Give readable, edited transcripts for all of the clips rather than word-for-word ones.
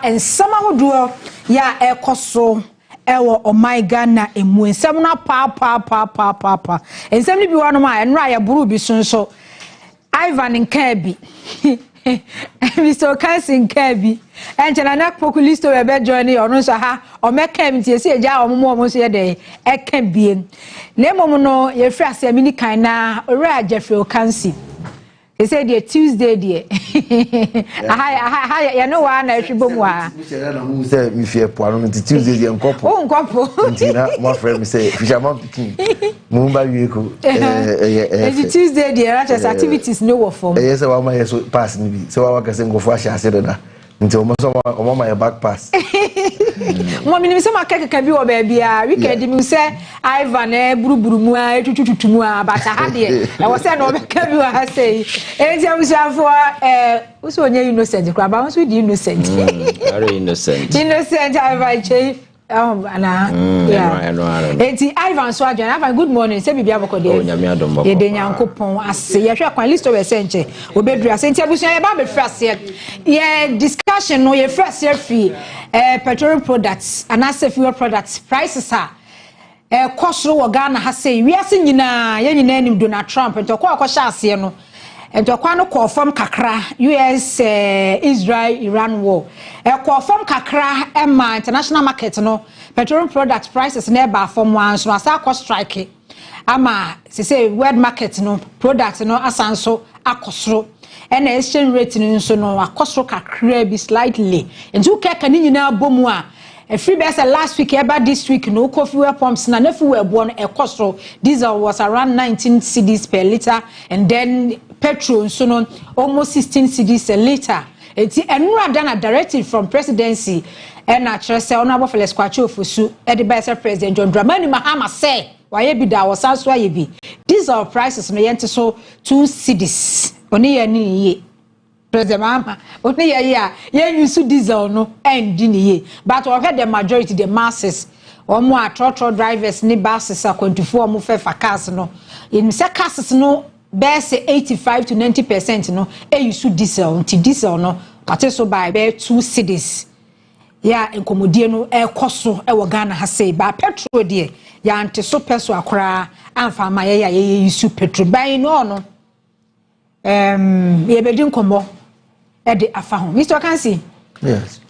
and somehow do ya ekoso ewo omaiga na emu ensem na pa ensem ni bi wanu ma enra ya buru bi sonso Ivan Nkabi Mr. Kansi Nkabi enchana na populisto we be join onu so ha o meka mi tie se eja omo so ye de eka biem na emom no ye frɛ asemi ni kan na ora Jeffrey Kansi. He said the Tuesday dear. I know why I should be more. Who said me fear poor Tuesday and couple? Oh, couple. My friend say Fisherman King. Mumba vehicle. Tuesday dear, just activities no form. Yes, I want my pass me. So I can go for a share that. Until my back pass. Mommy, some can be a baby. We can say Ivan, Brubrumua, Tutumua, but I had it. I was saying, I say, and I was for who's so innocent, crab, I was with innocent. Very innocent. Innocent, Ivan. Yeah. Enti Ivan Swajan, Ivan, good morning. Say bibi aboko de. Ye de Nyankopon ase. Ye hwe kwan list we se nche. Obedru ase nti abusun ye ba be frase. Ye discussion no ye frase free petroleum products and as fuel products prices are kosoro wo Ghana ha say wi ase nyina ye nyina nim Donald Trump ento kwa akosha ase no. Ento kwa no confirm kakra US Israel Iran war confirm kakra ema international market no petroleum product prices na ba form one so asa akọ strike ama say world market no product no asanso akosoro and exchange rate no no akosoro kakra bi slightly ento keka ni nyina bomu a free best last week about this week no coffee pumps na fuel born ekosoro diesel was around 19 cedis per liter and then petrol so no almost 16 cedis a liter. Eti enura dana directive from presidency and actually say honorable Felix Kwacho Fosu the vice president John Dramani Mahama say why bi da was so ye bi diesel prices no yente so 2 cedis oni ye ni ye president Mahama oni ye ya ye use diesel no end ni ye but we had the majority the masses omo a drivers ni buses a 24 omo fe fa cars no in se cars no best 85 to 90% no use diesel until diesel no ate so by 2 cedis ya enkomodie no ekoso e wo Ghana ha say ba petrol de ya ante so peso akora amfa ma ye use petrol ban no no ye be din komo e de afa ho Mr. Kansi. Yes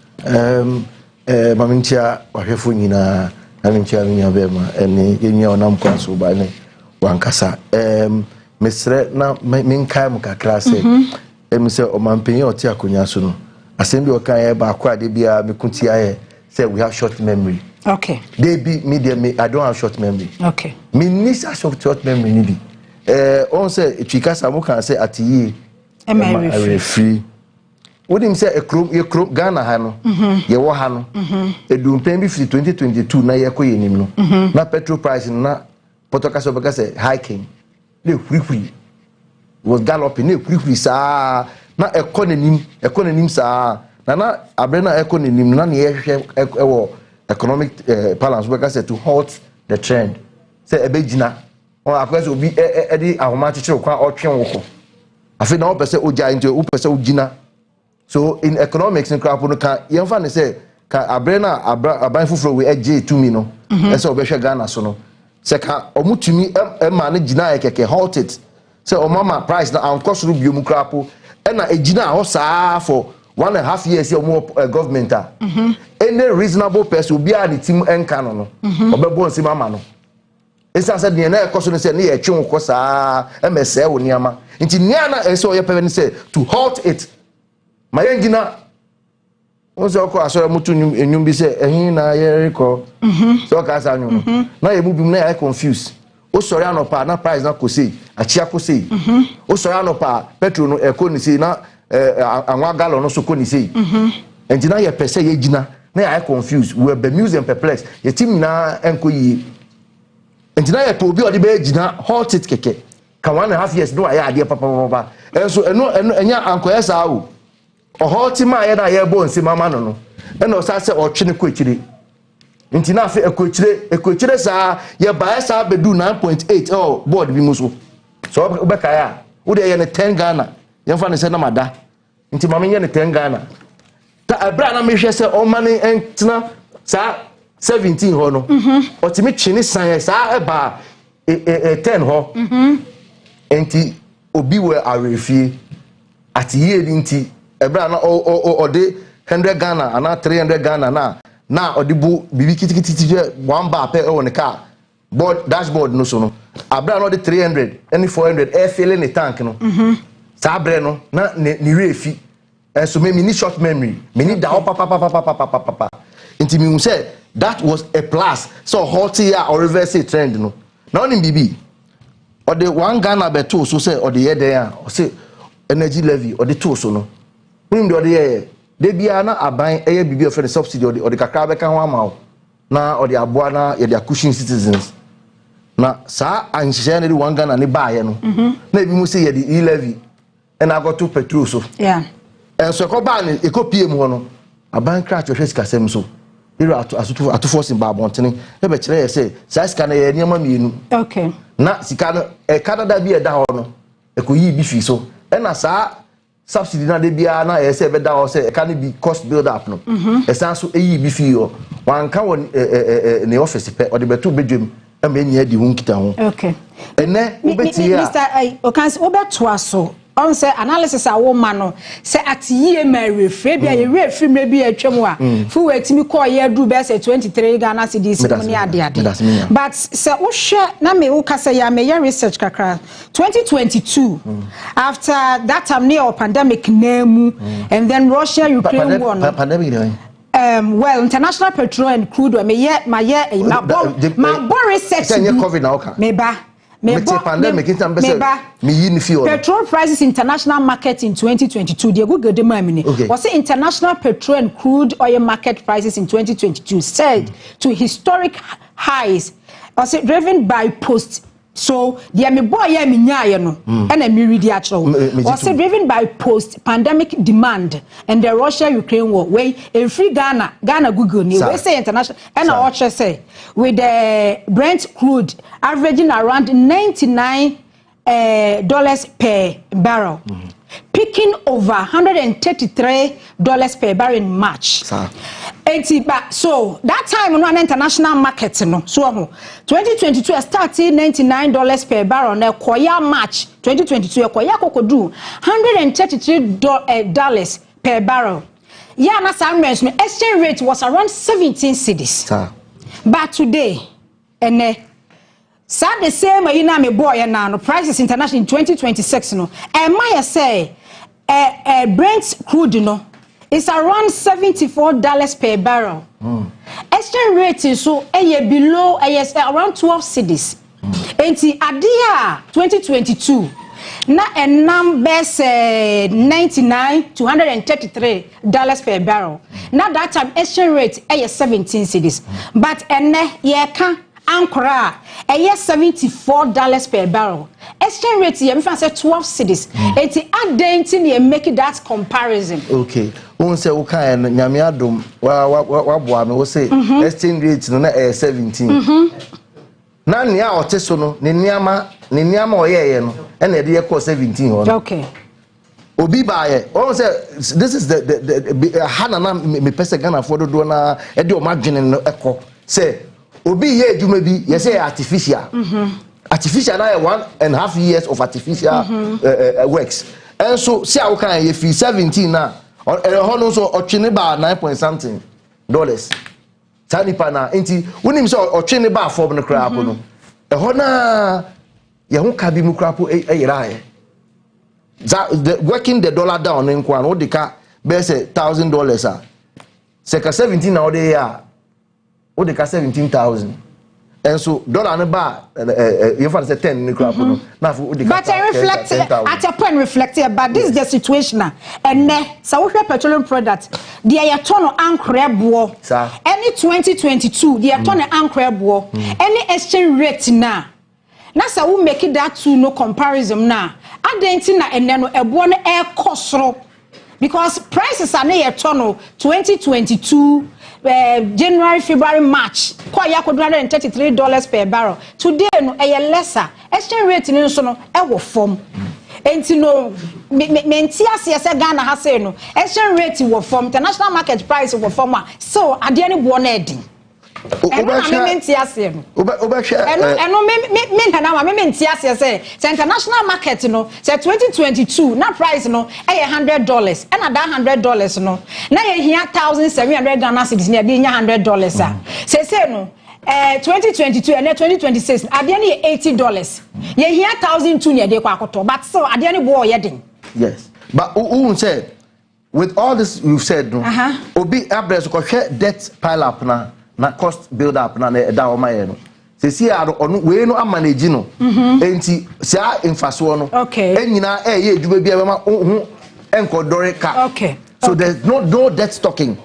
mamintia wahwefo nyina mamintia nya be ma ene yenya onam kwaso ba ne wankasa Mr. na minkai mu kakra se say o mampenye oti akonya so no asem bi o kan e ba akwa de bia mekunti aye say we have short memory. Okay. They be me I don't have short memory. Okay. Me need a short memory ni bi on say twikasa mo kan say atiye e free wodim say ekrom Ghana ha no ye wo ha no edumpen bi fi 2022 na ye koyenim no na petrol price na potokasa beka say hiking le free was galloping ne free sa na economy sa na abre na economy na na ye hwe ewo economic balance beka say to halt the trend say ebegina on akwese obi edi ahoma chichiro kwa otwe woko afi na opese oja into opese ogina. So in economics in crap no can yemfa ne say ka abre na aban fufuro we eje tumi no ese obehwe Ghana so no se ka omutumi ma ne gina ekeke halt it say o mama price na ankosoro biom krapo e na egina ho saa for 1.5 years your government any reasonable person obi a ne team enka no obebo nsi mama no esa said ne na ekoso ne say ne ye twe nko saa emese wo niama nti nia na ese o ye pebe ne say to halt it mayengina onse okọ asore mutu enyum bi se ehin na ye rekọ so ka sa anyu na ye mubim na ye confused o sori anopa na price na kosei achia kosei o sori anopa petrol no eko ni sei na anwa gallon no so ko ni sei enti na ye pese ye gina na ye confused we be museum perplex ye tim na enko yi enti na ye to obi odi be gina halt it keke ka 1.5 years no aye ade papa enso eno enya ankoya sa o ohoti ma ye na ye bo nsi mama no e no sa se otwe ne kwechire nti na afi ekochire sa ye ba sa bedu 9.8 oh board bi muso so obeka ya wo de ye ne 10 Ghana ye fa ne se na mada nti mama ye ne 10 Ghana ta abra na mehwe se o mane entena sa 17 ho no otimi chini san sa eba 10 ho enti obi we arefie ati ye nti abra na o de 100 Ghana ana 300 Ghana na odibu bibi kitikiti one bar pe o ne car board dashboard no so no abra no de 300 any 400 air filling the tank no sa abre no na ni refi so me ni short memory me ni da papa inti mi say that was a plus so hot here or reverse trend no na oni bibi or the 1 Ghana beto so say or the year there or say energy levy or the to so no him the year de bia na aban eye bibi of the subsidy or the kakra be kan ho ama na or the aboa na ye the cushion citizens na sa anhye na the 1 Ghana ne baaye no na ebi mu say ye the levy and I got to petrol so yeah and so ko ba ne e ko pie mu no aban kra twehwe sikasem so iro atu force ba bontene e be kire ye say sa sika na ye niam mienu okay na sika no e Canada bi e da ho no e ko yi bi fi so e na sa subsidy na de bia na ye say be da ho say e can be cost build up no e san so e yi bi fi yo wan ka won ne office pe o de betu bedwem e ma nya di hu nkita ho okay ene obeti ya Mr. Okansi obeto aso on say analysis a woman no say at ye ma refre bia ye refre me bia atwam a fu wetimi call ye do be say 23 Ghana cedis money ade but say wo hwe na me wo kasa ya me research kakra 2022 after that time near pandemic nemu and then Russia Ukraine war pandemic well international petrol and crude oil my research COVID na oka petrol prices international market in 2022 the Google demand was the international petrol and crude oil market prices in 2022 said to historic highs was it driven by post so the me boy ya me nyaye no and a miridi actual was driven by post pandemic demand and the Russia Ukraine war way in free Ghana Google ni we say international and I watch say with the Brent crude averaging around $99 per barrel peaking over $133 per barrel in March. So that time on an international market no so 2022 started $99 per barrel na koya March 2022 koya kokodu $133 per barrel. Yeah, na Samrens no exchange rate was around 17 cedis. But today sad the same ina me boy na no prices international in 2026 no and my say Brent crude no it's around $74 per barrel. Exchange rate is so below around 12 cedis. Enti adia 2022 na numbers $99 to $133 per barrel. Now that time exchange rate 17 cedis. But ye can Ankara $74 per barrel. Exchange rate ye say 12 cedis. Enti adentin ye make that comparison. Okay. Won say wo kan nyame adom wa boa me wo say exchange rate no na 17. Na nia o te so no ne niama oyeye no e na de ye ko 17 ho. Okay. Obi baaye won say this is the hanana me pese Ghana for do na e de o madwene no ekọ say obi ye adwuma bi ye say artificial. Artificial na 1.5 years of artificial works. And so see how can ye fee 17 na no so otwene ba 9 point something dollars tanipa na enti wonim so otwene ba form no kra apo no na ye ho ka bi mu kra apo eyirae working the dollar down in kwa no de ka be say $1,000 a se ka 17 na ode ya o de ka 17,000 and so dollar no ba you for say 10 ni kra apo no na for de ka but I reflect at a point reflect about this is the situation and so we petroleum product the ayatono ankrebo any 2022 the ayatono ankrebo any exchange rate na so we make that to no comparison na adenti na enne no ebo no e kosoro because prices are na ayatono 2022 January, February, March, quite $133 per barrel. Today, no, a lesser exchange rate in so no form. enti no me ase Ghana ha say no exchange rate wo form international market price wo form so ade ne bo na edin international market no say 2022 na price no $100 and $100 no na ye hia $1,700 Ghana cedis na be $100 say no 2022 and 2026 ade ne $80 ye hia $1,200 ne de kwa akoto but so ade ne bo ye den. Yes, but who said with all this you've said no obi abres ko hwe debt pile up na cost build up na da o maye no se si aro onu we no manage no enti sa infaso no enyina ye adwuma bia be ma hu enkodore ka so there's no debt stocking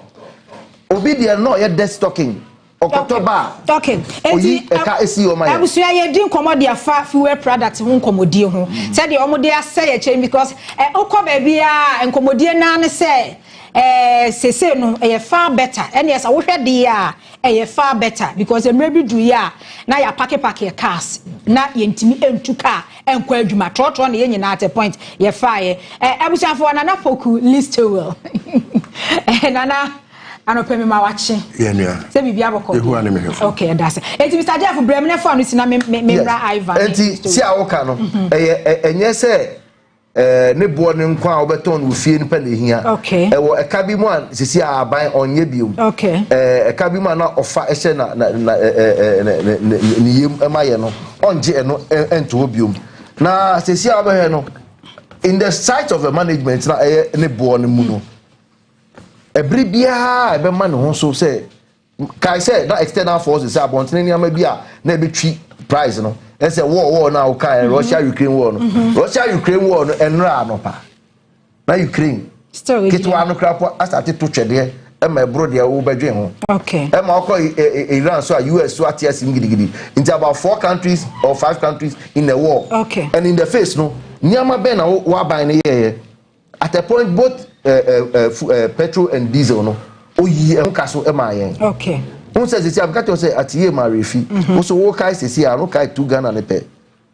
obi there no ye debt stocking okotoba talking enti eka esi o maye abusua ye din komodi afa fuel product hu komodi hu say de omode ase ye change because okoba bia enkomodie na ne say say no far better and yes I wish there far better because maybe do ya na ya pack cars na yentimi entu car enkwa adwuma trotro na yenyi na at a point ye fire abusiafo na na poku list well nana anopemi ma wachi ye nua se bibia boko ehu ane mehefo okay that's it enti Mr. Jeff bremne for no sina memra Ivan enti si awoka no enye se ne bo ne nkwa obeton wo fie nipa na ehia wo eka bi mu an sisi aban onye biom eka bi mu na ofa ehye na ni yem emaye no onje eno ento biom na sisi abahe no in the sight of the management na ne bo ne mu no every bia be man ho so say kai say that external forces say abontene ni ama bia na be twi price no say war now okay Russia Ukraine war no Russia Ukraine war no enra no pa na Ukraine still kitwa no krapo asate to twede e ma bro de wo badwe ho e ma okọ Iran so US so atias ngidi into about 4 countries or 5 countries in the war and in the face no niama be na wa ban ne ye at a point both petrol and diesel no oyi enka so e ma yen who says it's I've got to say at ye ma refi so wo kai sesi a no kai 2 Ghana ne pe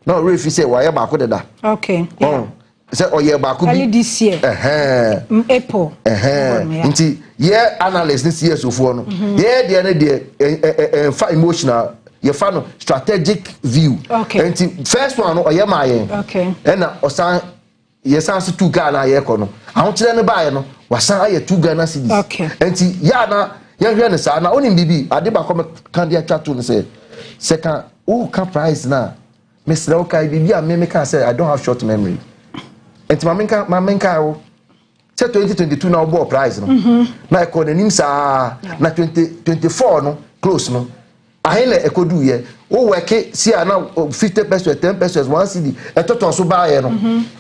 na refi say wa ye ba ko deda say oye ba ko bi this year April nti ye analyst this year so for no ye de na de fa emotional ye fa no strategic view nti first one no oye ma yen and na osan ye san so 2 Ghana ye ko no ahon kire ne ba ye no wasan aye 2 Ghana cedis nti ya na ya hwe ne sa na onim bibi ade ba kom kan dia twato ne say second who can price na Mr. Okay bibi a me can say I don't have short memory enti mamenka wo say 2022 na obo price no na e ko nanim sa na 2024 no close no ahele ekodu ye wo work si ana 50 pesos 10 pesos 1 cedi etoton so ba ye no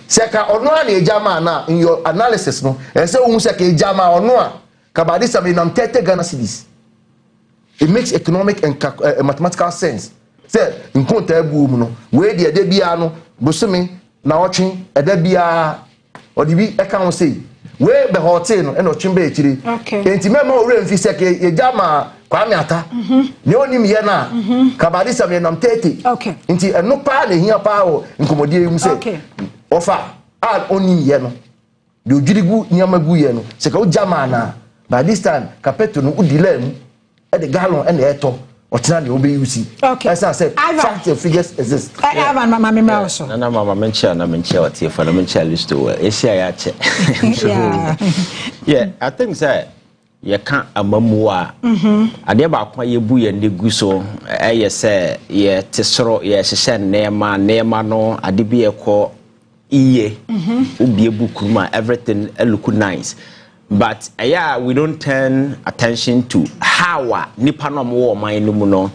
seka ono na ejama na in your analysis no e say wo seka ejama ono a kabadisa me nam 30 Ghana cedis it makes economic and mathematical sense say nkonta ebu mu no we de bia no bosome na otwe eda bia odibi eka ho say we be hotel no e no twemba ekire enti mema o remfi seka ejama kwame ata ne onim ye na kabadisa me nam 30 enti eno pa na hia pa o nkomodie mu say ofa a onim ye no de odwirigu nyama gu ye no seka o jama na by this time capeto no udilem e de gallon e na eto otina de obe use as I said fact and figures exist Ivan mama me also na mama mencha na mencha watie fa na mencha list o esia ya che yeah I think say ye kan amamu a ade ba kwa ye bu ye negu so ye say ye tesoro ye hye nema no ade bi ye ko iye ubie bukuruma everything look nice. But yeah, we don't turn attention to how nipa no mo man no mu no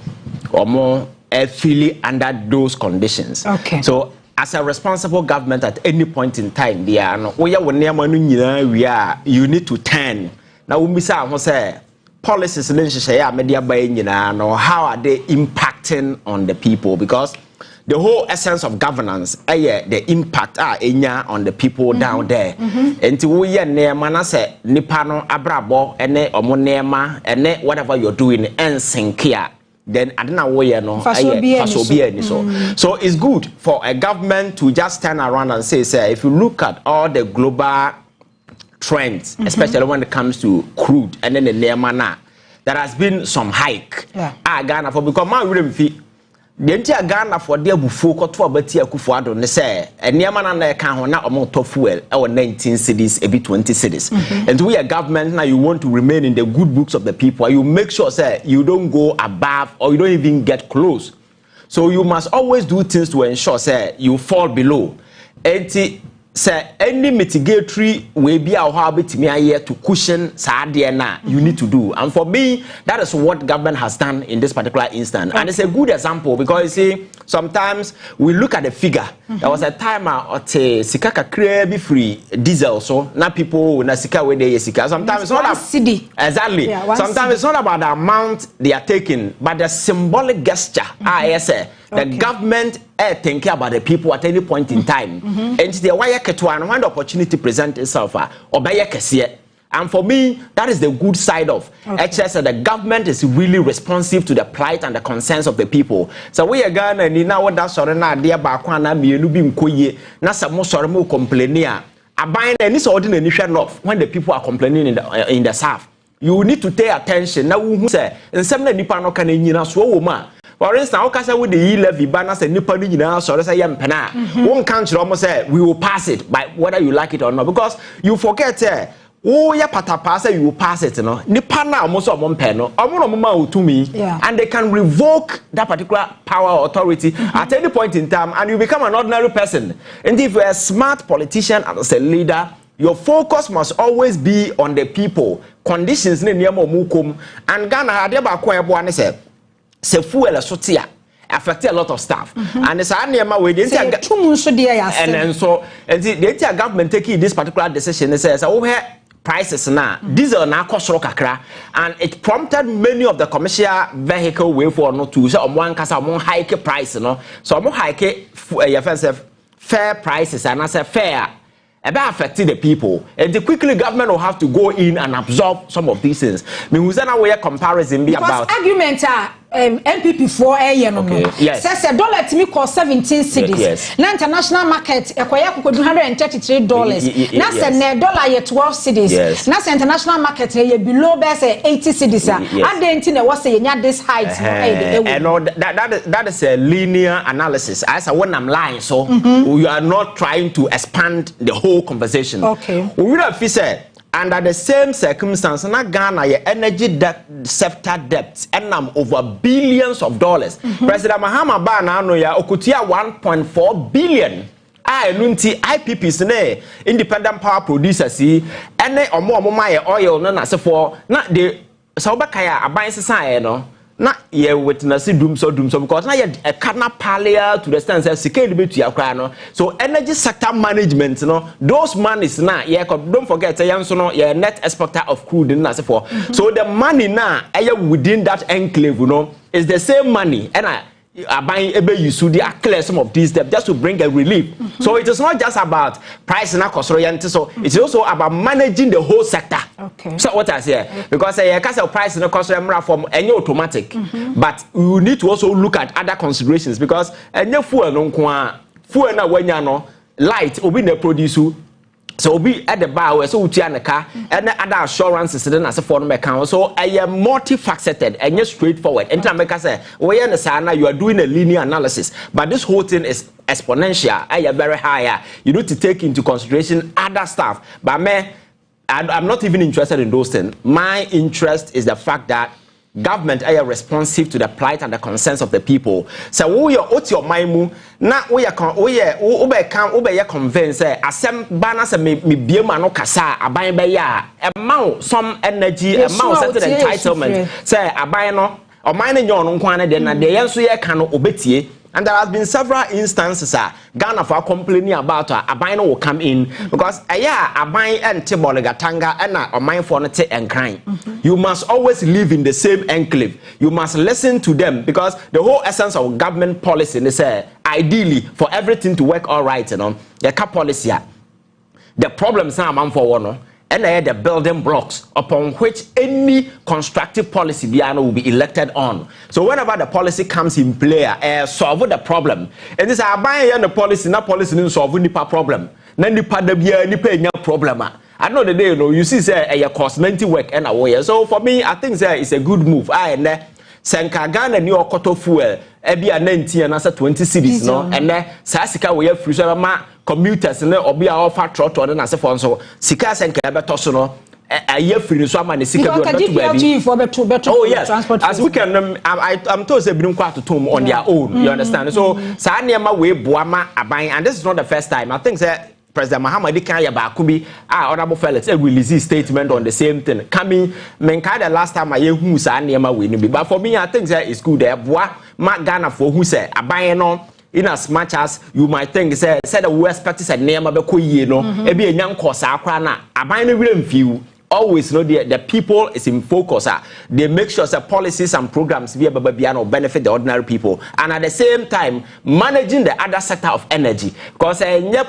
omo feeling under those conditions. So as a responsible government at any point in time there no we ya wonne ma no nyina wi you need to turn. Now we bisa ho say policies ne nhye ya media ba nyina no how are they impacting on the people because the whole essence of governance the impact enya on the people down there enti wo ye nema na se nipa no abrabo ene omo nema ene whatever you're doing ensinkia then I don't know where no. So it's good for a government to just turn around and say, if you look at all the global trends, especially when it comes to crude and then the Neamana, there has been some hike. Ghana for because my room fee. The entire Ghana for their buffo to abati akufuado ne say and Neamana na can ho na omo fuel our 19 cities a bit 20 cities. And we are government now you want to remain in the good books of the people. You make sure say you don't go above or you don't even get close. So you must always do things to ensure say you fall below. And say any mitigatory way be our habit me here to cushion na you need to do. And for me, that is what government has done in this particular instance. And it's a good example because you see, sometimes we look at the figure. There was a time at Sikaka Krebi free diesel, so now people na Sika where they Sika. Sometimes it's not city. Exactly. Sometimes it's not about the amount they are taking, but the symbolic gesture. I say the government thinking about the people at any point in time. And the wire ketwan when the opportunity presents itself and for me that is the good side of HS. The government is really responsive to the plight and the concerns of the people. So we are Ghana and now what that's sorry na dear bakwana mienu bi nkoye na samo sorry mo complaining aban any ordinary love when the people are complaining in the south. You need to pay attention. Now who say and some nipa no can nyina so wo ma. For instance, how can with the E-levy banner say nipa ni nyina so say yempena. One country almost say we will pass it by whether you like it or not because you forget oh ya patapa say you will pass it no. Nipa na almost omompe no. Omo no mama utumi and they can revoke that particular power or authority at any point in time and you become an ordinary person. And if you're a smart politician and as a leader, your focus must always be on the people. Conditions ne niamo mukum and Ghana had ba kwa ebo ane say fuel sotia affect a lot of stuff and it's niama we the entire government taking this particular decision it says prices na diesel na kosoro kakra and it prompted many of the commercial vehicle way for no to say one kasa one hike price no so one hike fair prices and I say fair about affecting the people, and quickly government will have to go in and absorb some of these things. I mean, who's that way comparison be because about? Argument MPP for yes. Says a dollar to me cost 17 cedis. Yes. Now international market equaya $133. Now say dollar ye 12 cedis. Yes. Now say international market ye below best 80 cedis. And then thing was say this height. And that is a linear analysis. As I when I'm lying, so we are not trying to expand the whole conversation. Okay. We would have said. Under the same circumstance, na Ghana your energy sector debt and over billions of dollars. President Mahama ba na no ya okutia 1.4 billion. Nunti IPPs ne independent power producers yi ene omo ma ye oil no na se for na de so ba kaya aban sesa no na ye witness doom so because na ye a cardinal palia to the stand say sika be to yakra no so energy sector management no those monies na ye don't forget say yanso no ye net exporter of crude na say for so the money na within that enclave no is the same money and buying ebe use to clear some of these debt just to bring a relief. So it is not just about price and cost royalty. So it's also about managing the whole sector. Okay. So what I say because a price and cost from any automatic, but you need to also look at other considerations because any fuel na when no light obi na produce. So be at the bar where so utia car and other assurances then as a foreign account. So I am multifaceted and just straightforward. And time I say, we understand you are doing a linear analysis, but this whole thing is exponential. I am very higher. You need to take into consideration other stuff. But I'm not even interested in those things. My interest is the fact that government are responsive to the plight and the concerns of the people. So we are oti omaimu na we are convinced asem bana se me biema no kasa aban be ya amount some energy amount certain entitlement say aban no oman no nyon nko ane de na de yenso ye ka no obetie. And there has been several instances Ghana for complaining about aban will come in because aban and Tiboligatanga and a mine for and crying. You must always live in the same enclave. You must listen to them because the whole essence of government policy is ideally for everything to work all right, the cap policy. The problems now man for one and the building blocks upon which any constructive policy will be elected on. So whenever the policy comes in play, solve the problem. And this is buying the policy, not policy to solve the problem. Then the problem. I know the day, you see, say, cost 90 work and away. So for me, I think it's a good move. Senka Ghana new okoto fuel ebi a 19 and asa 20 cities no and saa sika we free so ma commuters ne obi a offer trotto na se fon so sika senka beto so no aye free so ama ne sika bi beto baby. Oh yes, as we can I'm told say binim kwa totom on their own, you understand. So saa niema we boa ma aban, and this is not the first time. I think say President Mahamadi Kanya Bakubi, honorable fellows, release a statement on the same thing. Coming, the last time I hear who say near my winning, but for me, I think that it's good. There, boy, Mark Ghana for who say a buying on. In as much as you might think, said the West Party said near my Bakuyi, no, maybe a young course, a buying a real view. Always know the people is in focus. They make sure that policies and programs via Babiano benefit the ordinary people, and at the same time managing the other sector of energy. Because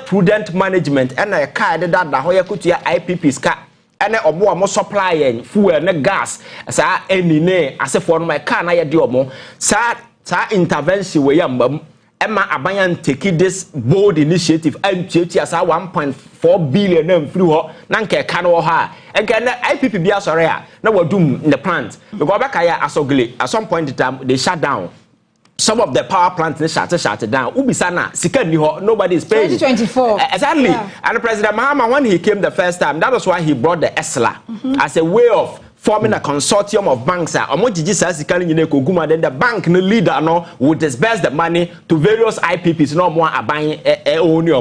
prudent management and a car that the Hoya Kutia IPP's car and a more supply and fuel and gas as any nay as a form my car na diomo sa intervention where Emma Abayan take this bold initiative and as 1.4 billion and flew Nanke Kano ha. Again, IPP be sorry, now we're doom in the plant. Because back at some point in time they shut down. Some of the power plants they shut down. Ubisana, Sikan, nobody is paying. 2024. Exactly. Yeah. And President Mahama, when he came the first time, that was why he brought the ESLA as a way of forming a consortium of banks. Then the bank no leader no would disperse the money to various IPPs. No more buying only.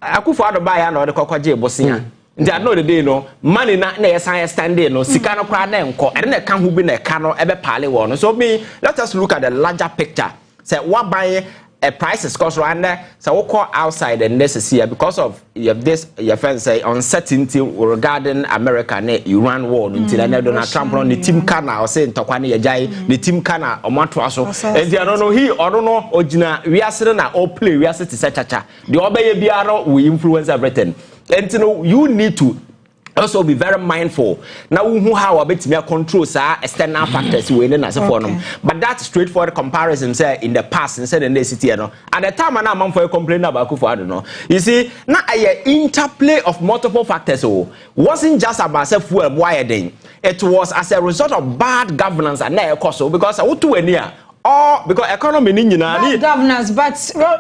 Akufo-Addo buy no the kokwaje bosia. Nti I know the day no money na yes standing no sika no kwa na enko e na ka hu bi na ka no ebe pale wo no. So me let us look at the larger picture. Say what buy a prices cost right there. So we call outside and necessary because of this your friends say uncertainty regarding America and Iran war until Donald Trump on the team kana or say ntokwane yejai the team kana omato aso and I don't know he or don't know original we are sitting na all play we are sitting chacha the obey biaro we influence everything. And you need to also be very mindful. Now, how about me control external factors we need as a forum. But that straightforward comparison say in the past instead in the city. At the time, I'm for complain about Akufo-Addo. No, you see, now a interplay of multiple factors. Wasn't just about self-fuel wiring. It was as a result of bad governance and because near. Oh, because economy bad governance, but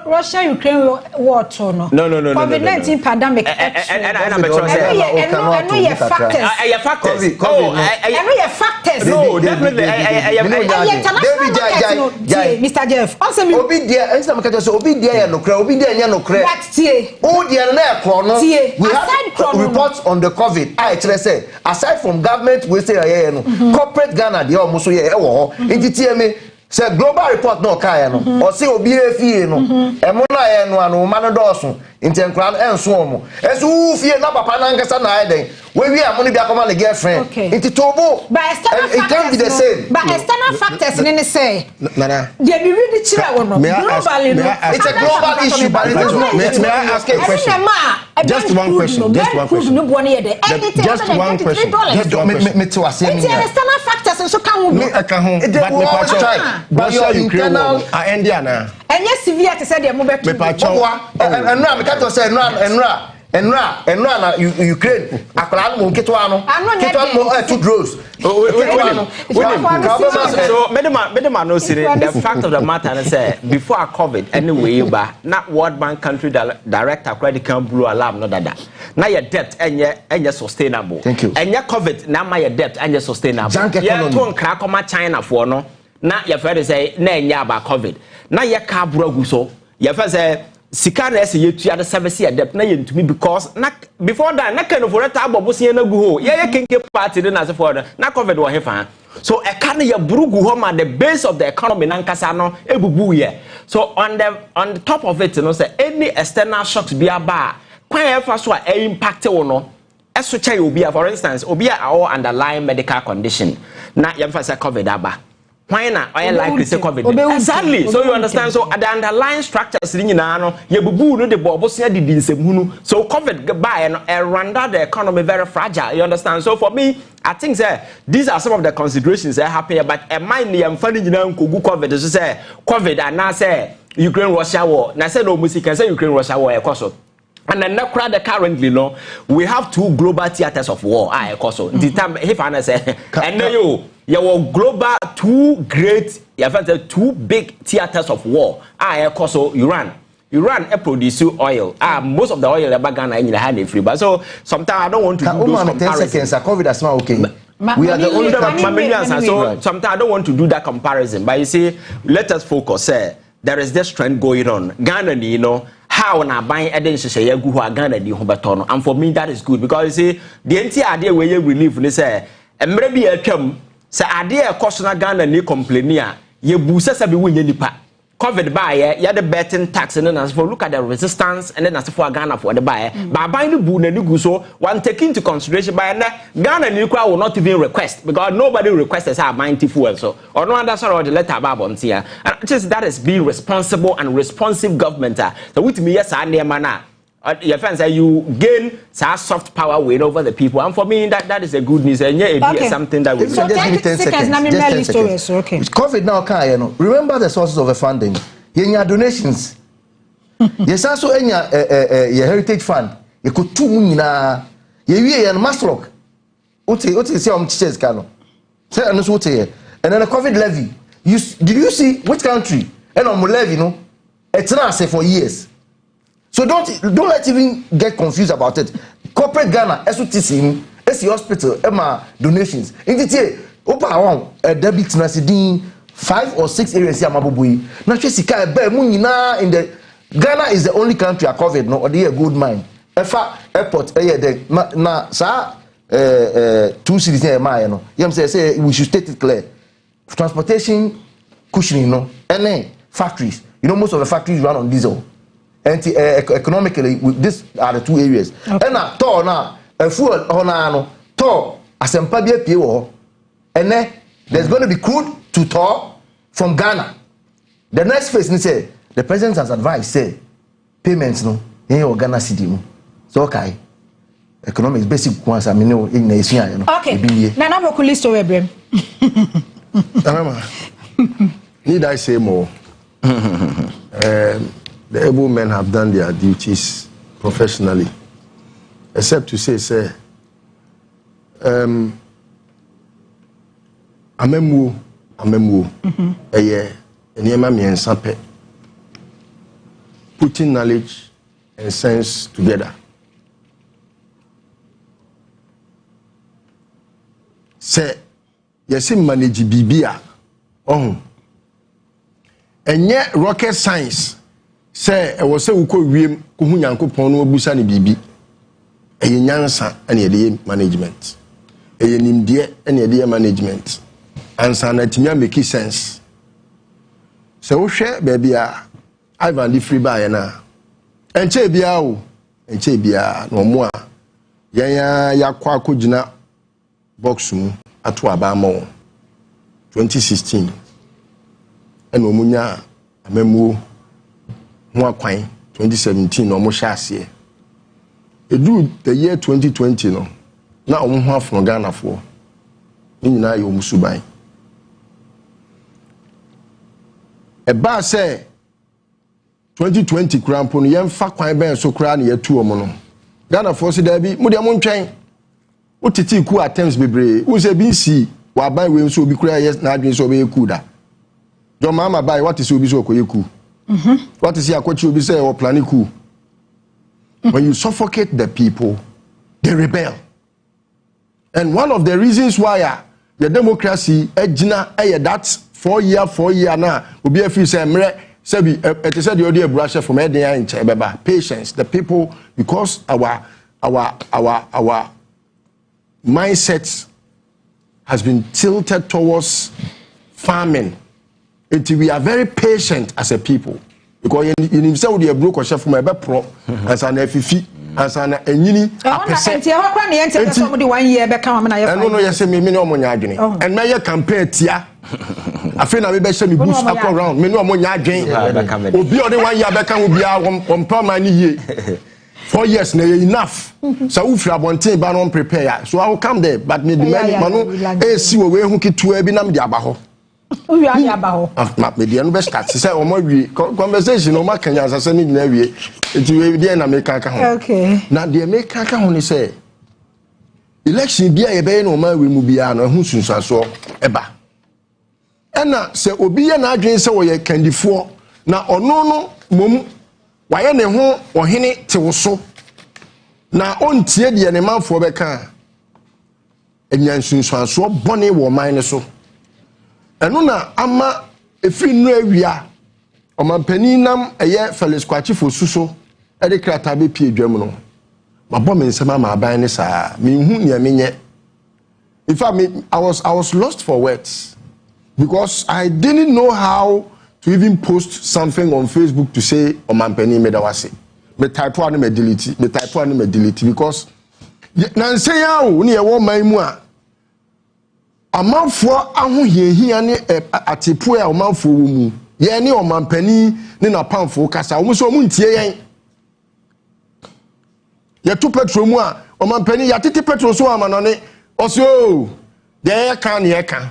Russia-Ukraine war too, no. No. COVID-19 pandemic. And I'm factors. Factors. No, definitely. Mr. Jeff. Also, we have reports on the COVID. I actually say, aside from government, we say, corporate Ghana, they almost say, say global report no kaya no or say obi efie no emuna ye no anu ma no doso intenkran enso omo esu fie na papa na ngasa na eden we wi amuni bi akoma le girlfriend into tobo but it can't be the same but external factors ne say nana they be really chira wono globally no it's a global issue but it is not. May I ask a question? Just one question. Just one question. Me to say me external factors so can we but your internal Indiana and yes severe to say they move back to and now me can't say Enra na Ukraine akala mo ketwa no 2 draws so medema no say the fact of the matter is say before COVID anyway ba na World Bank country director credit can blow alarm no dada na your debt enye sustainable enye COVID na my debt enye sustainable ya to nkra koma China for no na your friend say na enye about COVID na ye ka buragu so your friend say sika na ese yetua the service debt na yentumi because na before that na kind of for that abobosie na gu ho ye kenke party na as for na COVID wo hefa so e ka na ya burugu ho ma the base of the economy na nkasa no ebubu ye so on the top of it no say any external shocks be aba kwan efa so a impact wo no eso cha obi for instance obi a underlying medical condition na yemfa say COVID aba why not? I like to say COVID. Exactly. So you understand? So the underlying structures in you bubu no the bubbles here did so COVID by and render the economy very fragile. You understand? So for me, I think these are some of the considerations that happen. But a mind I'm funny you know COVID to say COVID and now say Ukraine Russia war. Now say no music can say Ukraine Russia war and then the currently no we have 2 global theaters of war. The time if I say and then you were global 2 great, you have 2 big theaters of war. Also Iran produce oil. Most of the oil in Ghana in the hand free. But so sometimes I don't want to do those comparisons. COVID is not okay. We are the only country. So sometimes I don't want to do that comparison. But you see, let us focus. There is this trend going on. Ghana, you know, how na buying edense say you go Ghana di hobetono. And for me that is good because you see the entire idea where you relieve ni say emre bi atwam. Say idea cost na Ghana ni complain a ye bu sesa bi wonye nipa COVID buy ya the betting tax and then for look at the resistance and then as for Ghana for the buy but buying the bu na ni so one take into consideration by Ghana ni kwa will not even request because nobody requests say buying fuel so or no understand the letter about on here and just that is being responsible and responsive government so with me yes and na your friends say you gain soft power win over the people and for me that is a good news and yeah something that we so just give me 10 seconds. Okay. COVID now can you know remember the sources of the funding your donations yes also your heritage fund you could 2 million you master what say teachers can say and so what and then the COVID levy did you see which country and on levy no it's not say for years. So don't let even get confused about it. Corporate Ghana, SOTC, SC Hospital, Emma donations. In the opa a debit na 5 or 6 areas here mabubui. Na chesika be munina in the Ghana is the only country I covered no or the good mind. Efa airport na sa 2 cities here ma no. Yam say we should state it clear. Transportation cushioning no. Any factories. You know most of the factories run on diesel. And economically, these are the 2 areas. Okay. And now, Tor now, a fuel on Tor, as a Pabia Pio, and then there's going to be crude to Tor from Ghana. The next phase, he said, the president has advised, say, payments no, in your Ghana city. So, okay. Economics, basic ones, I mean, in Asia. Okay. Now, I'm going to list over Brem. Need I say more? The able men have done their duties professionally, except to say, amemu, putting knowledge and sense together. Say, yes, manage BBA. And yet, rocket science. Say, I was so called William Kuhunyanko Pono Busani Bibi. A yansa and a day management. A nimdia and a day management. And Sanatimia make sense. So, share baby, Ivan the free buyer now. And Chebiao, and Chebia, no more. Ya Kwakujina Boxum at Wabamo 2016. And Omunya, a memo. 2017 no mo shase e do the year 2020 no na omo ho afro Ghana fo ni nyina ye omusuban e ba say 2020 krampo no yem fa kwan ben so kra na yetu omo no Ghana fo se da bi mo de mo ntwen o titi ku attempts bebre wo se bi si wa ban we so obi kra yes na adwen so be ku da jo mama bai what is obi so koyeku. What is your coach? You be say or planning coup? When you suffocate the people, they rebel. And one of the reasons why the democracy, that's 4 year now, will be a few say, it is said the audio brush from Edia in Chebeba. Patience, the people, because our mindset has been tilted towards farming. We are very patient as a people because you himself would be a broke or chef from a pro as an FFI ansana enyini apese enti e hokwa ne yente so mo de 1 year be kan na ye fa no yese me no mo nya adwene and na ye campaign tia afi na me be hye me boost akọ round me no mo nya adwene obi o de 1 year be kan obi a won man ni ye 4 years na enough so we free abonten ba no prepare so I will come there but me the man no e si we hu kitua bi na me de aba ho we are aba ho me de no be start say o mo wi conversation no ma kanya asase ni gina wie enti we de na me kan ka ho okay na de me kan ka ho ni say election bia ye be no ma we mu bia no hu sunsuaso eba ena se obi ye na adwen se wo ye kandifo na ono no mom waye ne ho ohene tewoso na ontie de ne manfo be kan enyansunsuaso bone wo man ne so eno na ama efi nu awia omampani nam eye Felix Kwachifo suso e de krata be pie dwam no mabọ me nsema ma aban ne saa me hu ne menye in fact I was lost for words because I didn't know how to even post something on Facebook to say omampani medawase me type one me delete because na say ya o ne ye wo man mu a amanfo ahohiahia ne atepo a omanfo wo mu ye ne omampani ne na pamfo kasa wo so mu ntie yen ye to petrol mu a omampani ya tete petrol so amanone osio de ye kan ne ye kan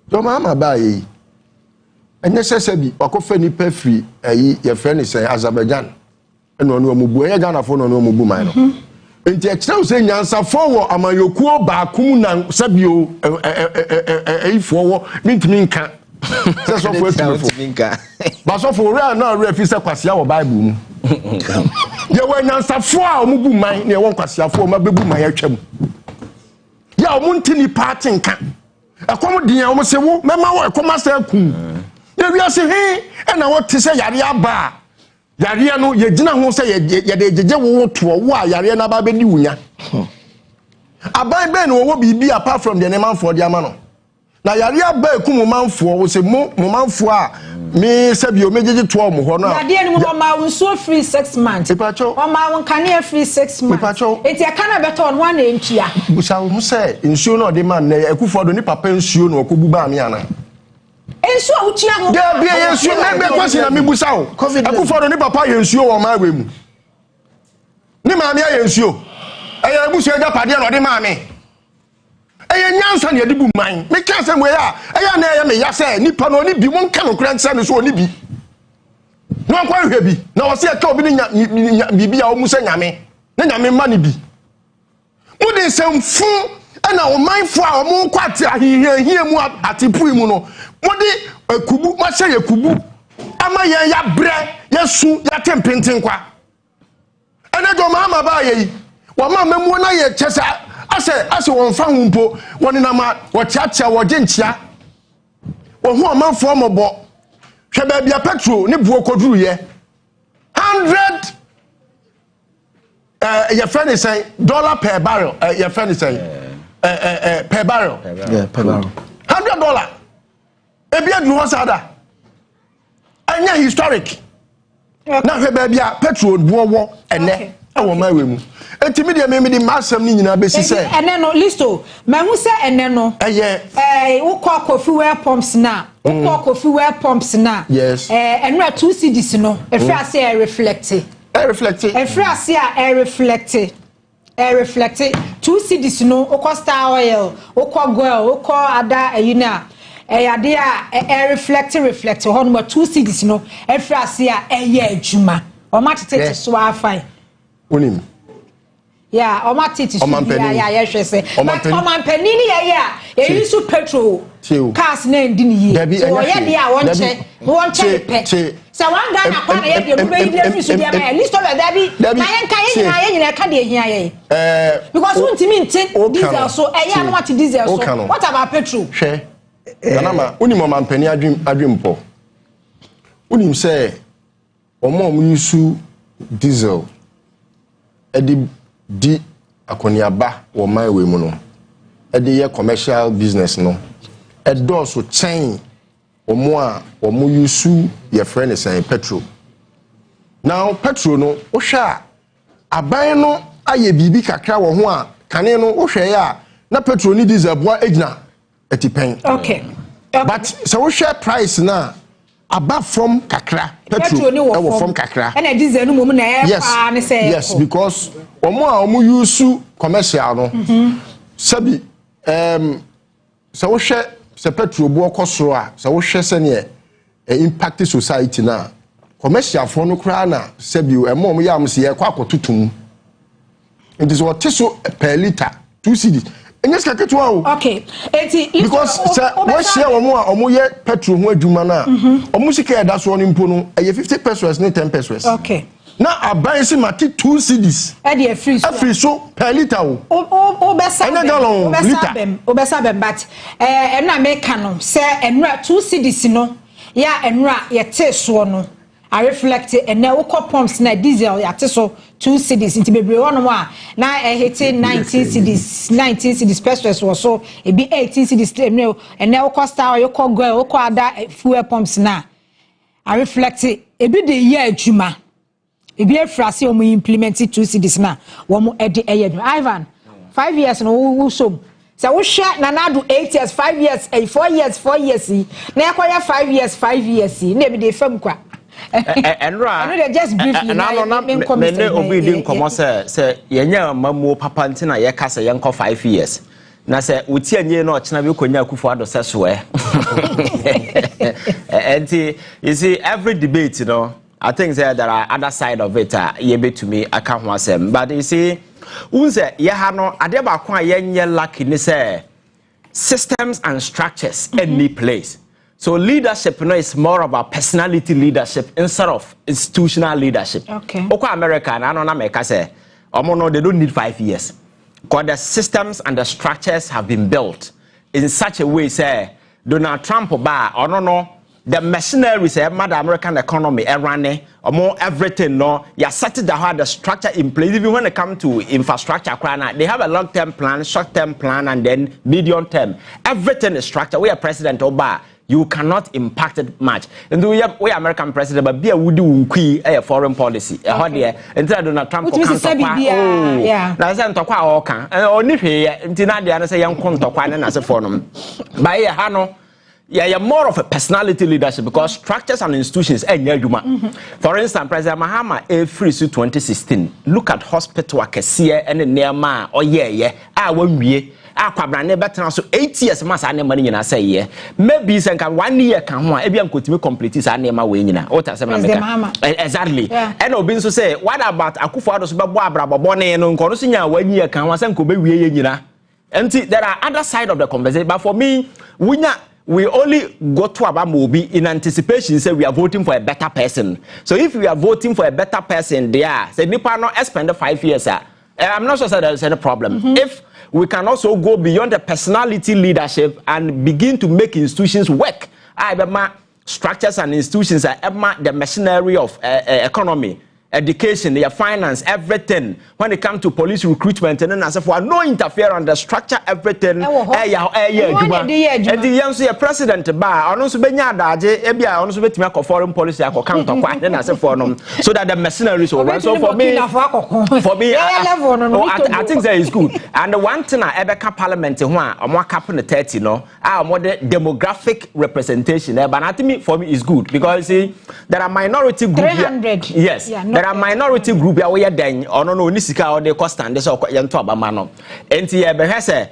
do mama ba yi enye sese bi wakofa ni pefri ayi ye friend say Azerbaijan eno no omubu ye Ghana fo no omubu man no enti e kire se nyansa fo wo amayokuo ba kum na sabio ifo wo mintimi nka se so fo etimi nka ba so fo re na re fi se kwasia wo Bible mu ye wo nyansa fo a omubu man na ye won kwasia fo ma bebu man atwam ya omuntini party nka akom din a mo se wo mema wo akom asa kum ye wi ase he e na wo tese yare aba yare no ye gina ho se ye de jeje wo to wo a yare na ba be di wunya aban be no wo bibi apart from the man for the amano na yare aba ekum manfo wo se mo manfo a me sabio mejeje to mo ho no yare ni mo ma won free 6 months o ma won kane free 6 months enti e kana beto on one entua busa wo se nsuo no de man na ekufo do ni papa nsuo no ko buba me ana ensuo a utia ho de bia yensuo na be kwasi na me busa wo ekufo do ni papa yensuo wo ma we mu ni ma me yensuo eya busu eja pade no de ma me eya nyansa na de bu man me ka se mo ya eya na eya me ya se nipa no ni bi won ka no kura nsa ne so oni bi no kwa hwe bi na wo se ka obi ni bibia wo mu se nyame na nyame ma ni bi mu de semfu ana o manfo a o mu kwate ahihia mu atepu mu no mu de akubu ma se yakubu ama ye ya bre yesu ya tempenten kwa ana do mama ba ye wa mama mu na ye chesa ase won fa humpo woni na ma wo chiachia wo genchia wo hu o manfo mobo hwe ba bia petrol ne buo koduru ye 100 your friend is saying $1 per barrel. Your friend is saying per barrel. Yeah, per barrel. $100. Maybe you want sada. And yeah, historic. Now, baby, petrol, war, and then I want my room. And to me, they made the mass of Nina basis. And then no listo. Mamusa and then no. Who call coffee wear pumps now. Who call coffee wear pumps now. Yes. And we are 2 cities, no. If I say I reflected. I reflected. If I say I reflected. 2 cities, no. Oko star oil. Oko goil. Oko ada yuna. Ade a reflect hon mo 2 cities no efra se a eye adwuma o ma tete so afan onim ya o ma tete so ya hwe se o ma pani ni ye a e use petrol cars na ndi ni ye so o ye de a won che pe so wan ga na kwa na ye de mo be de use de ma list of that bi na ye kan ye nyina ka de hia ye because won timi ntin diesel so eye a no what diesel so what about petrol hwe Ganama, unim omampani adwimpo. Unim say omo yusu diesel di akoniaba wo manwe mu no. Ye commercial business no. So chain omo yusu ye friend say petrol. Now petrol no, o sha aban no aye bibi kakra wo ho a kane no wo hwe ya na petrol ni diesel boa egina etipen. Okay. But so we share price na above from kakra petrol e wo from kakra. And diesel no mum na e pa ne say. Yes, because omo a omo use commercial no. Sabi so we share se petrol bo okosoro a so we share se ne impact society na commercial for no kra na sabi emo ya am se ye kwa akotutum. It is what so per liter 2 cedis. Okay. Because what share omo ye petrol ho adwuma na omo sika da so no mpo no 50 pesos ne 10 pesos. Okay. Now I buy some 2 cedis. E dey free so per liter o be sabem but na make no say enra 2 cedis no ya enra ye te so no I reflect and now pumps na diesel ya te so 2 cedis into bebre one wa na hitting 19 cedis pesos or so it be 18 cedis and now cost our you call go other fuel pumps na I reflect it be the year adwuma e be frase o mu implement 2 cedis na wo mu ede Ivan 5 years no wo so so we share na do 8 years 5 years 4 years na yakoya 5 years na be dey fam kwa Enra just briefly na me obi din komo say yenya mamu papa ntina ye ka say yenko 5 years na say wuti anye na ochina be konya akufo ado seso and you see every debate you know I think there are other side of it ye be to me aka ho asem but you see unse ye ha no ade ba ko yenye lucky ni say systems and structures any place. So leadership is more about personality leadership instead of institutional leadership. Okay. Okay, America, and I don't know, say, they don't need 5 years. Because the systems and the structures have been built in such a way, say, Donald Trump or no, the machinery, say, the American economy, running, or more everything, no, you set the structure in place. Even when it comes to infrastructure, they have a long-term plan, short-term plan, and then medium-term. Everything is structured. We are President Obama. You cannot impact it much. And we American president, but be a woody unkui a foreign policy. A hot year until Donald Trump comes to yeah. Now, I'm talking about Oka. Only here, until now, they say young Konto as a forum. By a Hano, you're more of a personality leadership because structures and institutions. For instance, President Mahama, a free 2016. Look at hospital, Akesia, and the Neama, or I won't be. Aquabrane better so 8 years mas ane money na say yeah maybe say 1 year kan ho e bia nkotimi complete sa ane ma we nyina what say na exactly and obi nso say what about Akufo-Addo so bebo abrababo ne no nko no so nya 1 year kan ho say nko be wie ye nyina and there are other side of the conversation but for me we only go to Abamobi in anticipation say we are voting for a better person. So if we are voting for a better person there say nipa no spend 5 years I'm not sure that there's any problem. If we can also go beyond the personality leadership and begin to make institutions work. Structures and institutions are the machinery of economy, education, their finance, everything. When it comes to police recruitment and then as for no interference, the structure, everything. And the young president bar, also Benya Daje, Ebia, also bet me foreign policy, I count on quite then as a forum, so that the machinery is over. So for me, I think that is good. And the one thing I ever parliament, I'm more cap in the 30, no, I'm more the demographic representation. But I think for me is good because see, there are minority groups. 300. Yes. Yeah, there are minority group ya we den ono no nisika or the cost and so yanto abama no enti e be hwese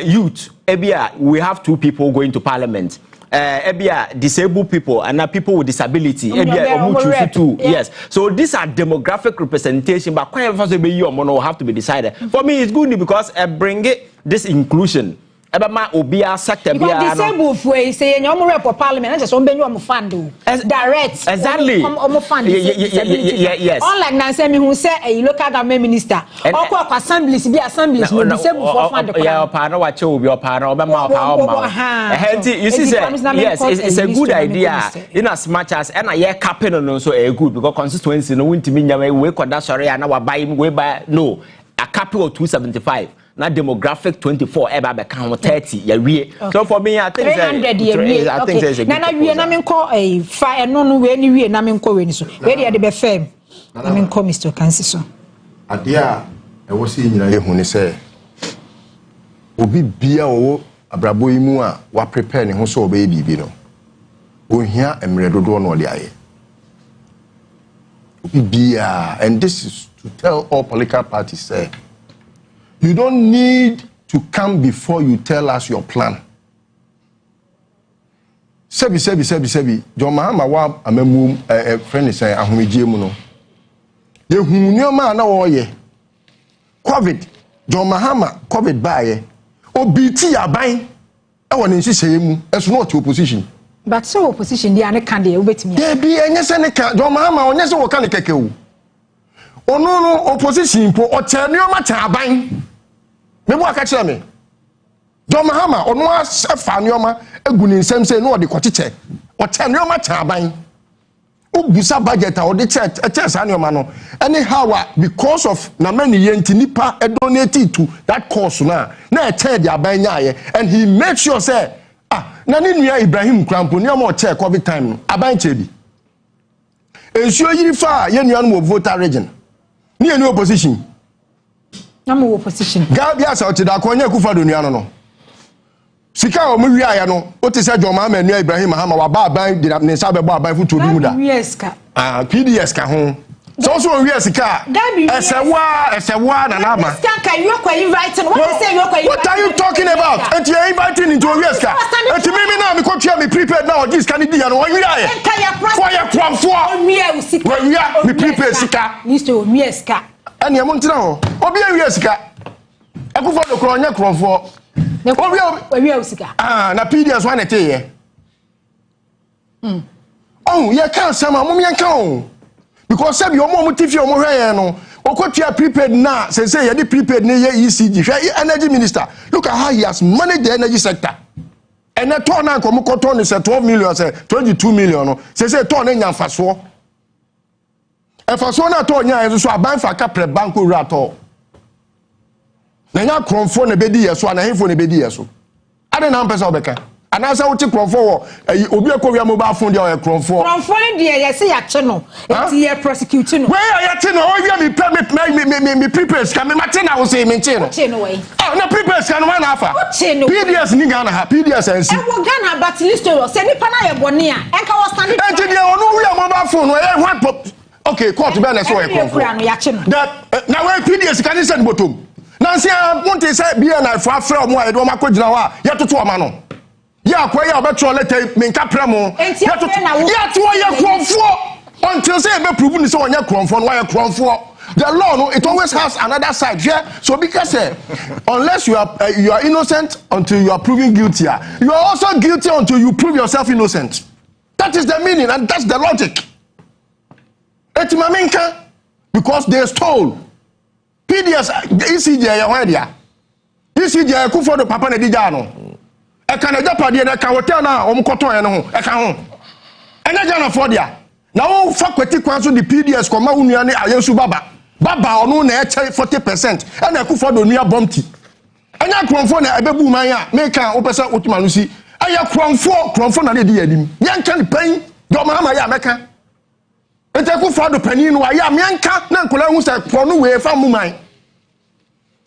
youth ebia we have 2 people going to parliament ebia disabled people and people with disability ebia omu too yes so these are demographic representation but quite first be you no have to be decided for me it's good because bring it this inclusion Ebama obia sector bia no disabled way say nyom rep for parliament just on benyu fund direct exactly fund yes unlike na say me who say a local government minister or assemblies be assemblies no disabled for fund yeah pa no wache obi opa na obema opa you see say yes it's a good idea in as much as na ye capping no so a good because constituency no wintimi nyama we kwada sori na wa buy we buy no a capital 275 na demographic 24 eba be kan 30 ya wie so for me I think 300 ya wie I think there's a good na wie na me nko fa no we ni wie na me nko we ni so we dey be firm na me nko Mr. Kansi so adia e wo se nyina ye hu ne se obi bia wo abrabo yi mu a wa prepare ne ho so obe bibi no ohia emre dodo no de aye obi bia, and this is to tell all political parties say you don't need to come before you tell us your plan. Sebi John Mahama wa amemu friend say ahomegye mu no ye hu nyoma na wo ye covid John Mahama covid baaye obiti aban e won nhihye mu eso no to opposition but so opposition dey ane kan dey obetimi ya bi enye se ne kan John Mahama onye se wo kan keke wo ono no opposition po o che nyoma cha aban me bo aka kire me John Mahama ono afa nyoma egu ni nsem se no ode kocheche o che nyoma cha aban obusa budget a ode che sa nyoma no anyhow because of na many yenti nipa donate to that cause na e che dia aban nyaaye, and he made sure say na ni nua Ibrahim Krampo ni o che covid time no aban che bi ensuo yiri fa ye nua no voter region ni eni opposition na mo opposition Gabia sa o ti da ko nya kufa do nua no sika o mu wi aya no o ti se Joma ma nua Ibrahim Mahama wa ba aban di ne sa be bo aban futu bi mu da PDS ka ho so wi sika esewa na na ma sika you are inviting what are you talking about and you are inviting into wi sika and me na me ko tua me prepared now this can di ya no wi aya for ya kwamfo wi me prepared sika Mr. wi sika ene mo ntira ho obi wi sika akufo do kro nya kromfo wi sika na PDS one ete ye oh ye kan sama mo me kan o because say your mom tifi o mo hwe no okotua prepaid na say ye the prepaid ne ye ECG hwe energy minister look at how he has managed the energy sector and na turn na komo koton say 12 million say 22 million no say turn na nyamfaso efaso na turn nya so aban fa ka pre bank owura to na nya kromfo na bedi yeso na hemfo na bedi yeso ade na mpesa obeka anasa wuti kromfo wo obi akowia mobile phone dia o kromfo ne dia ye se ya che no enti ye prosecute no we ya che no o wi me prepare ska me mate na wo se me che no che no we na prepare ska no na afa PDS ni Ghana ha PDS ansi e wo Ghana but list o se nipa na ye bone a enka wo stand enti dia onu wi mobile phone no e what okay court be na so e kromfo that na we PDS kan send bottom na nsi a monte say bia na fo afra o mo a e do makogina ho a ye toto o ma no ya kwa ya obetro letter me nka premo ya to ya kromfo until say be prove ni say onya kromfo no ya kromfo the law no it always has another side here so because unless you are innocent until you are proven guilty you are also guilty until you prove yourself innocent. That is the meaning and that's the logic. Etimaminka because they stole PDS ECJ ya hwadia ECJ ku for the papa na dija no e kan ajapade na kan hotel na o mkoton ye no ho e kan ho enya jana for dia na wo fa kwati kwan so the PDS koma unua ne ayesu baba onu na e 40% e na ku for do nua bomti enya kromfo na ebebu man a me kan wo pesa otuma no si aya kromfo na de yadim yanka ne pan do Mahama ya meka ente ku for do panin no ya yanka na nkola hu se pro no we fa mu man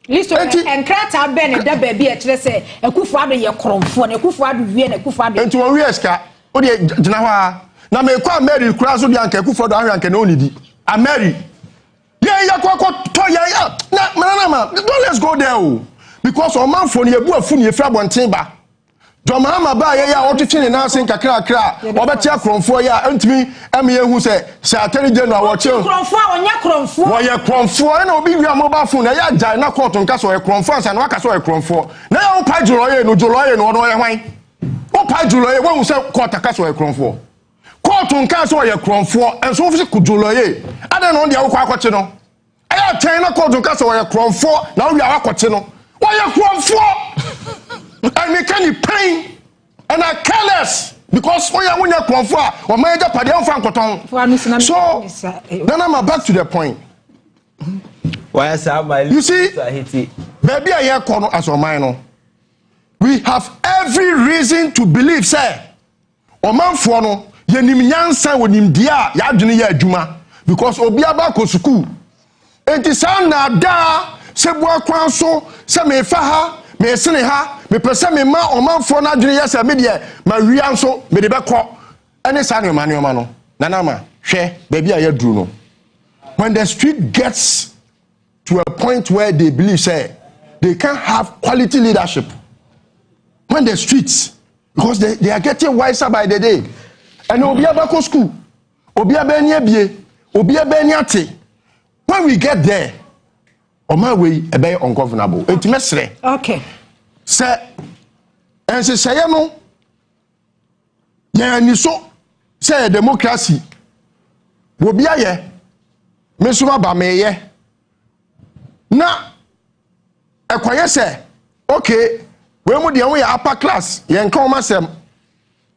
listo enkrata ben da ba bi e kire se Akufo Addo ye kromfo na Akufo Addo wie na Akufo Addo enti won wie ska o de gina ho a na me kwa Mary kura so de anka Akufo Addo ahwe anka na onidi a Mary ye yakwa to ya na don't let's go there because o man fo ne ebu afu ne efra bonten ba John Mahama ba ye ya otwetwe ne nansen kakra obetia kromfo ya antimi ame ye hu se atari general wo che kromfo onya kromfo wo ye kromfo na obi wi mobile phone na ya jai na court nka so ye kromfo ansa na waka so ye kromfo na ya wo pa juro ye no ye hwan wo pa juro ye wo hu se court aka so ye kromfo court nka so ye kromfo enso wo fi kujuro ye ade no dia wo kwa akwache no aya ten na court nka so ye kromfo na wo wi akwache no wo ye kromfo I make any pain and I careless because when you are or major party so then I'm back to the point. You see, baby, I hear corner as a minor. We have every reason to believe, sir. O man for no, ye nim nyansa wonim dia ya adwene ya adwuma because obi aba ko school enti sa na da se boa kwan so se me fa ha me sene ha me pese me ma omanfo na adwene yesa me de ma wia nso me de bekọ ene sa ne ma no nana ma hwe ba bia ya duru no when the street gets to a point where they believe say they can have quality leadership when the streets because they are getting wiser by the day and obi abako school obi abani abie obi abani ate when we get there my way ebe ungovernable etimesre okay say ense say no ya ni so say democracy obi aye me so ba meye na ekwaye say okay we mu de we upper class ye nka o masem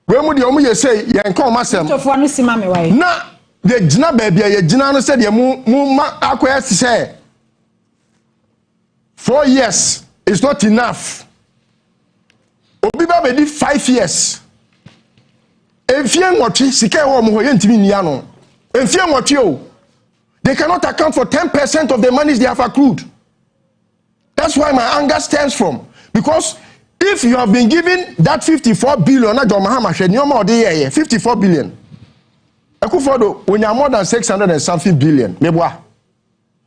we mu de o mu ye say ye nka o masem to fo no sima me wai na de gina ba bia ye gina no say de mu ma akoye say 4 years is not enough. Obi ba be di 5 years. Enfie nwotwe sika wo mo hoye ntimi nia no. Enfie nwotwe o. They cannot account for 10% of the monies they have accrued. That's why my anger stems from. Because if you have been given that 54 billion na John Mahama hwe nyoma ode ye 54 billion. Ekufodo onya more than 600 and something billion. Meboa.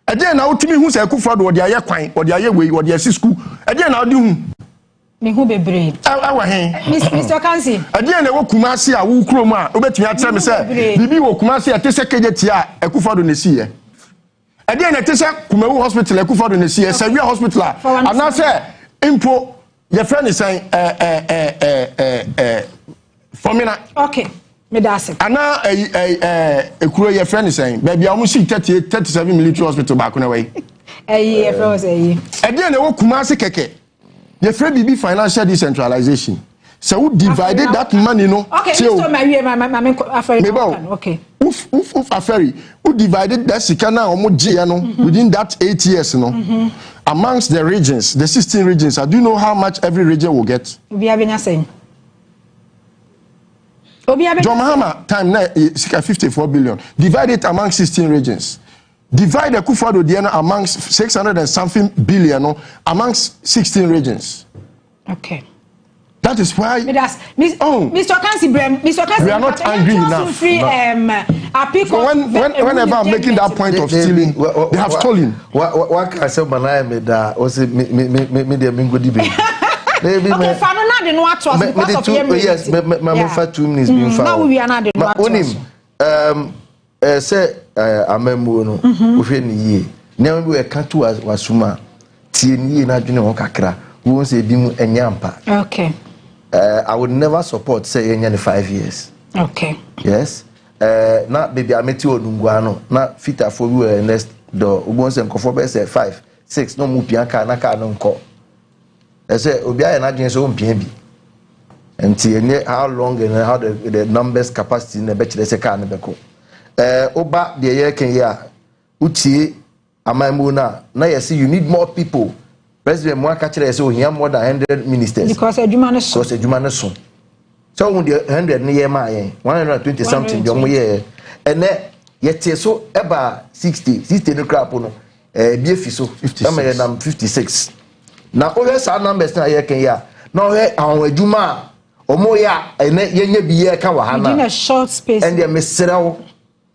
Again now timi hu say Akufo do de aye kwan o de aye we o de asi school again now di hu me hu bebre awa he Mr. Kansi again na wo Kumasi a wo krom a obetumi atere me say bibi wo Kumasi a tese kejeti a Akufo do na si ye again na tese Kumawu hospital Akufo do na si ye Sawia hospital ana say impo ye friend is saying formina okay medase ana ekuro ye friend saying baby am see 37 military hospital back na way e friend say e dey na wo Kumasi keke ye friend bibi financial decentralization so we divided that money no okay so my aferi okay uf aferi we divided that sika na omo je no within that 8 years no amongst the regions the 16 regions do you know how much every region will get we have been saying John Mahama time na 54 billion. Divide it among 16 regions. Divide the Akufo-Addo Diana amongst 600 and something billion no, amongst 16 regions. Okay. That is why. Mr. Kansi, Mr. Kansi, we are not angry enough. Whenever I'm making that point of stealing, they have stolen. What can I say? Manaya me da. Osi me de mingo dibe. Okay, fano na de no ato as because of your yes, my for 2 minutes being found. Now we are not de no ato. Say amembo no ohwe ni yie. Na we ka to wasuma tie ni yie na dwene ho kakra. Wo say bi mu enyampa. Okay. I would never support say enya 5 years. Okay. Yes. Na baby ameti onungwa no na fitafo bi we next do ogbon se nkofo be say 5 6 no mu pia ka na ka no nko. I say obi aye na dwen so mpia bi enti how long and how the numbers capacity na be kire se ka na beko oba de ye ken ya utie amamu na yes you need more people president mo aka kire se ohia more than 100 ministers because adwuma no so so when the 100 ne ye ma yen 120 something de mo ye ene ye tie so eba 60 no crap no bi efi so 56 na ohe sa numbers na ye ken ya na ohe awon adwuma omo ya ene yenye bi ye ka wa ha na in a short space and the mesrewo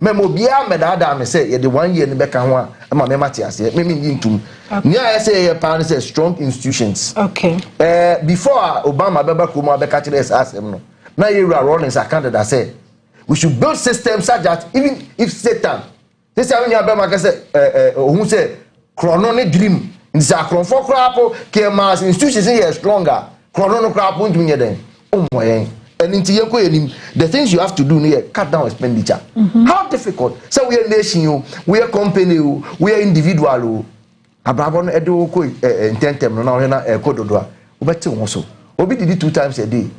memo bia medada me say ye the 1 year ni be ka ho a ma me mate ase me ntum ni I say ye pa say strong institutions okay before Obama beba kuma be ka kire asem no na ye Rawlings a candidate say we should build systems such that even if Satan this when you be ma ka say ohun say chrono ne dream in the akronfo krapo ke mas institutions here stronger chrono no krapo ntumi den omoyen and into the things you have to do here cut down expenditure. How difficult? So we are nation, we are company, we are individual. Abrabon edo ko intentem no na we na ekododo a obeti won so obi did it 2 times a day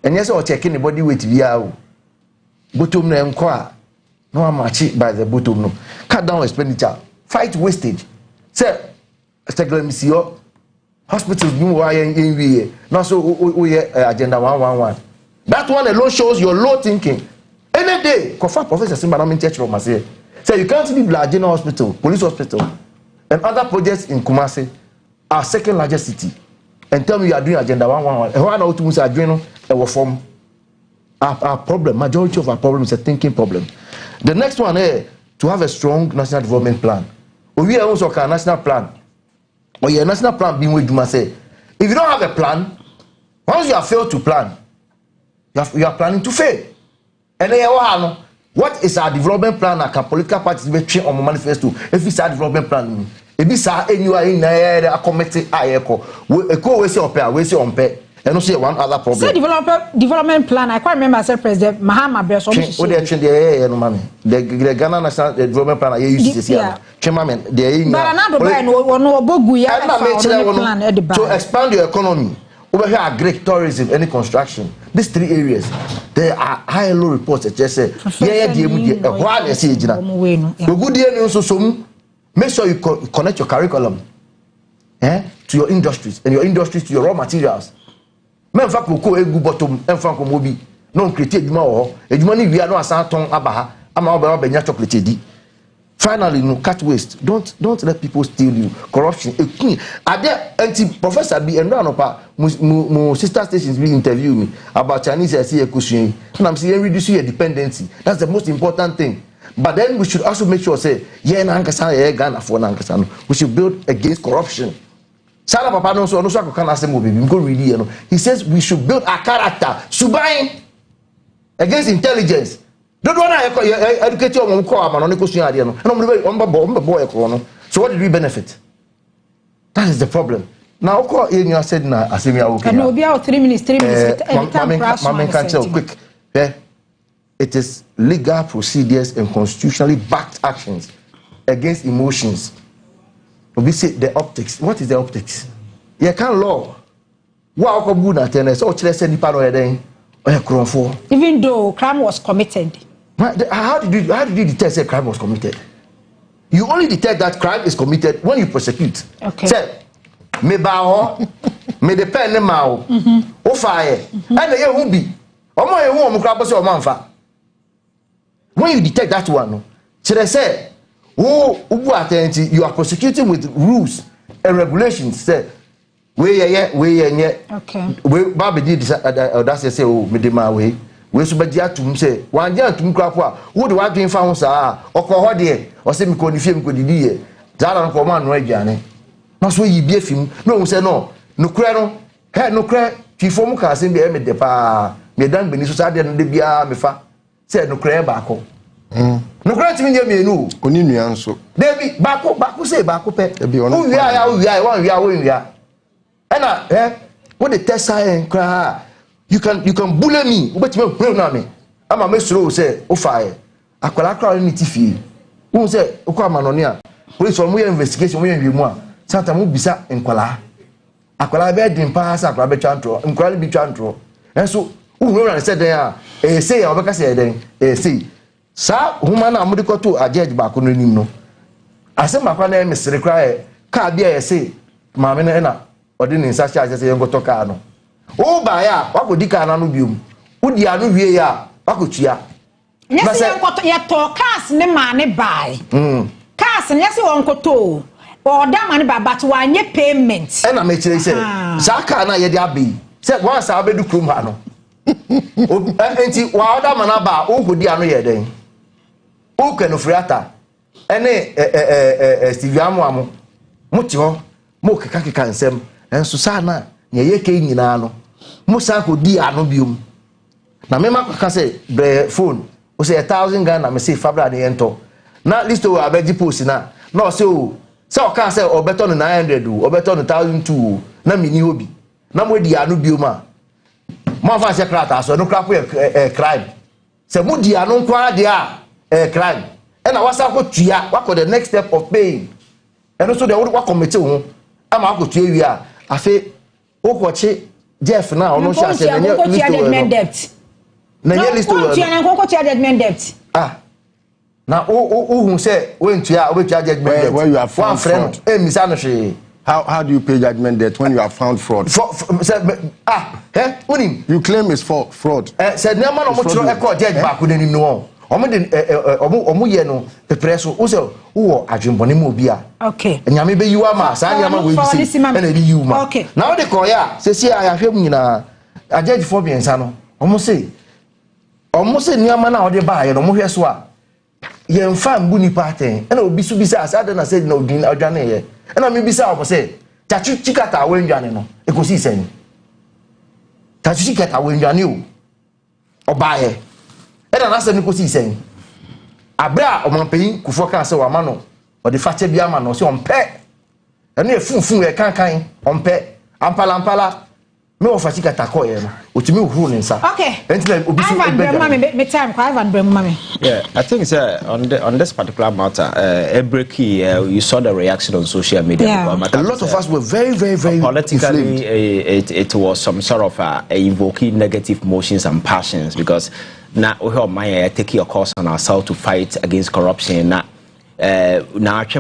and yes o checking the body weight bia o bottom na enko a no amachi by the bottom no cut down expenditure fight wastage say staglamsio hospitals be why in now so we agenda 111 that one alone shows your low thinking any day kofa professor simba na me church room say So you can't leave La General Hospital, Police Hospital, and other projects in Kumasi, our second largest city, and tell me you are doing Agenda 111. Why not to say doing a form? Our problem, majority of our problem is a thinking problem. The next one is to have a strong national development plan. We are also a national plan. Or your national plan being with you must say, if you don't have a plan, once you have failed to plan, you are planning to fail. And then what is our development plan? Like a political party be on manifesto. If it's our development plan, if it's our annual in a committee, we say on pay. And also one other problem. Say development plan. I quite remember. I said President Mahama Beso. The Ghana National Development Plan. I used to say, Chairman, to expand your economy. Over here, agri, tourism, any construction. These 3 areas, there are high and low reports that just say, make sure you connect your curriculum to your industries, and your industries to your raw materials. Men fa koko egu bottom enfa nkomo bi no create eduma wo eduma ni wia no asan ton abaha ama oba benya chocolate di. Finally, no cut waste. Don't let people steal you. Corruption. Anti Professor B and Ranopa, my sister stations will interview me about Chinese and I'm saying reduce your dependency. That's the most important thing. But then we should also make sure say Ghana for Nankasano. We should build against corruption. Sala Papa no so can ask him. He says we should build a character. Subain against intelligence. Don't want to educate you on so what did we benefit? That is the problem. Now, you said, I say, okay. No, be out 3 minutes. Quick. It is legal procedures and constitutionally backed actions against emotions. We say the optics. What is the optics? You can't law. Even though crime was committed. How did you detect that crime was committed? You only detect that crime is committed when you prosecute. Okay. Say, me baho, me depend ne mao, o fire, and the year who be. Omo ye who omukra bosi omanfa. When you detect that one, should I say, oh, you are prosecuting with rules and regulations. Say, we okay. We Babi did that's say, oh, me de ma way. We so be atum say wan dia atum krafo wo de wadwen fa ho saa okọ ho de o se mi ko ni fie mi ko didi ye zara ko ma no aduane no so yi bi afim no say no nukre no he nukre tifo mu ka se bi e me de pa me dan beni so sa de no de bia me fa say nukre ba ko nukre timi de me nu oni nua nso de bi ba ko say ba ko pe o wia wan wia e na wo de tesa en kra. You can bully me. But you know me. I'm a mesro say o fire. Akwala crowd ni tifi. Who say o kwa manonia. Police from we investigation we enwi mu a. Santa mu bisa enkwala. Akwala be din pass akwala be twantro. Enkwala bi twantro. Enso who know say den a say ya obeka say den say. Sa huma na amudi koto ajej ba ko no nim no. Asem akwa na mesre kra ka bia ya say maame na na odi ni nsa charge say yengoto ka no. O ba ya wakodi ka na no biom udi anu wie ya wakotua nyese yenkoto ye to cars ne ma ne bai cars nyese wonkoto o da ma ne ba but wanye payment e na me kire se sa ka na ye de abi se wan sa abedu krum ha no o enti wa da ma na ba o kodi anu ye den o kenu friata ene Steve Amuamu muti ho mo keka nsem enso sa na ye ke nyina no musa ko di anu biom na me makaka say bre phone o say 1,000 Ghana me say fabra de ento na list o abeji post na o say o ka say o beto no 900 o beto no 1,200 na mini hobi na mo di anu biom a mo fa say krata so no krapo crime say mo di anu kwa de a crime e na wasa ko tua wa the next step of paying and so they wa committee ho ama ko tua wi a afi Okoche Jeff now ono sha se na judgment debt. Na ye list o. Judgment debt. Na who say when to ya judgment debt. When you are found fraud. Misa no hwe. How do you pay judgment debt when you are found fraud? Unim. You claim it's for fraud. Said na man no mo tro e call judge back with him no. omo de omo ye no pepere so wo se wo adwenbone mu obi a okay nyame be yiwa ma sa nyama we bi se na bi yiwu ma na wo de ko ya se se ahwem nyina ajeji fo biensa no omo se nyama na wo de ba ye no mo hwe so a ye mfa mbu ni paten na obi su bi se asade na se na odin adwane ye na me bi se obo se tachu chikata wenjane no ekosi sen tachu chikata wenjane o obaye eda na se ni kosi sen abra omanpeyin kufo kan se wa ma no o de fache bia ma no se onpe ene efunfun e kankan onpe ampala me o fachi kata ko ye no otimi uhuru ne nsa okay entina obi so me time kwa Ivan Bremu mame yeah I think on this particular matter you saw the reaction on social media yeah. A lot of us were very politically it was some sort of invoking negative emotions and passions because now we have take your course on ourselves to fight against corruption now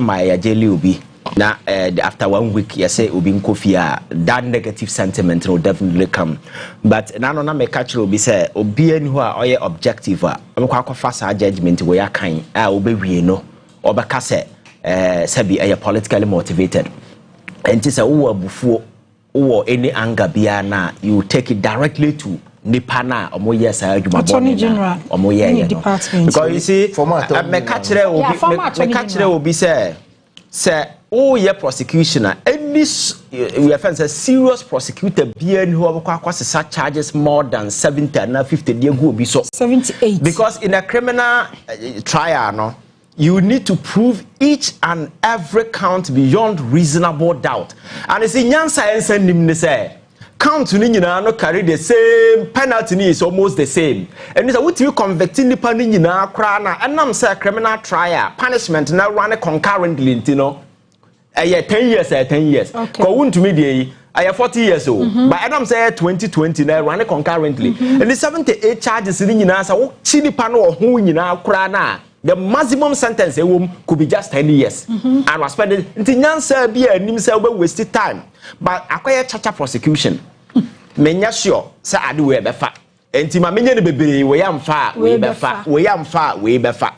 my daily will be now after 1 week you say obi nkofia that negative sentiment will definitely come but now na me catch will be say obi any who are objective am kwa fast judgment we are kind obi wie no obeka say sabi politically motivated and say wo abufuo wo any anger bia na you take it directly to nipa na omo yes adwuma general omo ye because you see me catch obi say your prosecution any we offense a serious prosecutor bien who have charges more than 70 and 50 dey go be so 78 because in a criminal trial no you need to prove each and every count beyond reasonable doubt and it's in yan science and nim say count ni nyina no carry the same penalty is almost the same and so what you convicting nipa ni nyina kra na enam say criminal trial punishment na run concurrently you know 10 years ko wuntumi dey 40 years old but enam say 2020 na run concurrently and the 78 charges ni nyina say wo chi nipa no ho nyina kra na the maximum sentence could be just 10 years and was spending until nyansa be anim say we waste time but akwaya chacha prosecution menya sure say ade we be fa enti ma menya ne bebere we yam fa we be fa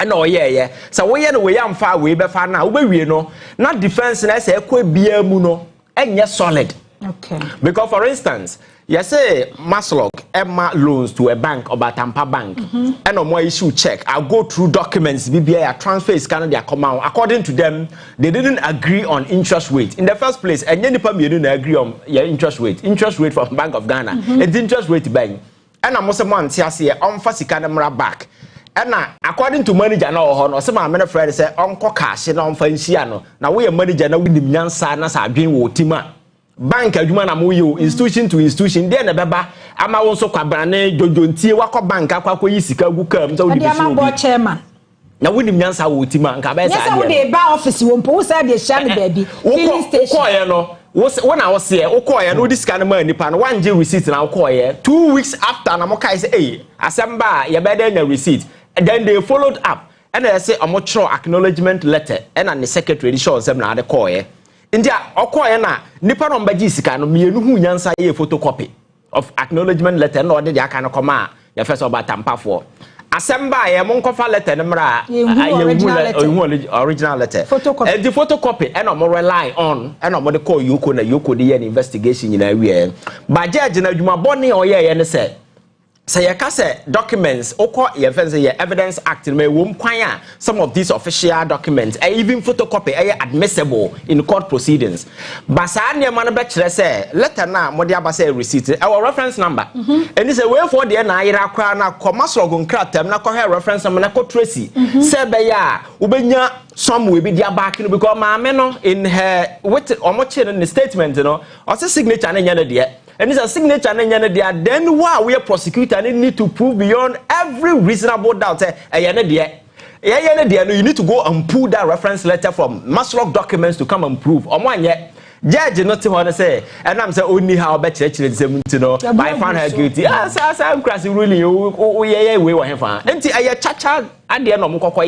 and oh yeah so we ye no we yam fa we be fa na wo be wie no na defense na say ekwa bia mu no enye solid okay because for instance you say Maslog Emma loans to a bank or Tampa Bank and no more issue check. I'll go through documents, BBI transfers Canada come out. According to them, they didn't agree on interest rate. In the first place, and you didn't agree on your interest rate from Bank of Ghana. It's interest rate bank. And I'm also one say on Fasikana back. And according to manager no some my friend say uncle cash no on Fanciano. Now we are manager now with the Nyansa na sa dream wotima. Bank adwuma na mo yo institution to institution dey na beba ama won so kwabrane jojontie wakọ bank akwakọ yi sika gu kam so wodi bi so chairman na woni nyansa wo tima nka ba sa dey dey ba office wo mpo sa dey share me baby filling station ko ye no wona wo se wo ko ye no dis kan ma nipa no wanje receipt na wo ko ye 2 weeks after na mo kai say eh asamba ye be dey na receipt then they followed up and they say omo chro acknowledgement letter and the secretary show them na de ko ye India okoye na nipa no mbaji sika no mienu hu nyansa ye photocopy of acknowledgement letter no de aka no koma ya first oba tampafo asemba ye monkofa letter no mra original letter and the photocopy and no rely on and no de call yoko na yoko de ye investigation nyina wie ba judge na adwuma bone oye ne say you can say documents or your evidence act may some of these official documents even photocopy admissible in court proceedings. But say letter na modiaba say receipt our reference number and it's a way for the na commerce na reference number na tracy say beya ubenya some will be their back because my in her with in the statement or signature and it's a signature then why we are prosecutor need to prove beyond every reasonable doubt you need to go and pull that reference letter from Maslog documents to come and prove judge not to say and I'm say only how bet by find her guilty I'm crossing ruling we were him and chacha and the no mokoko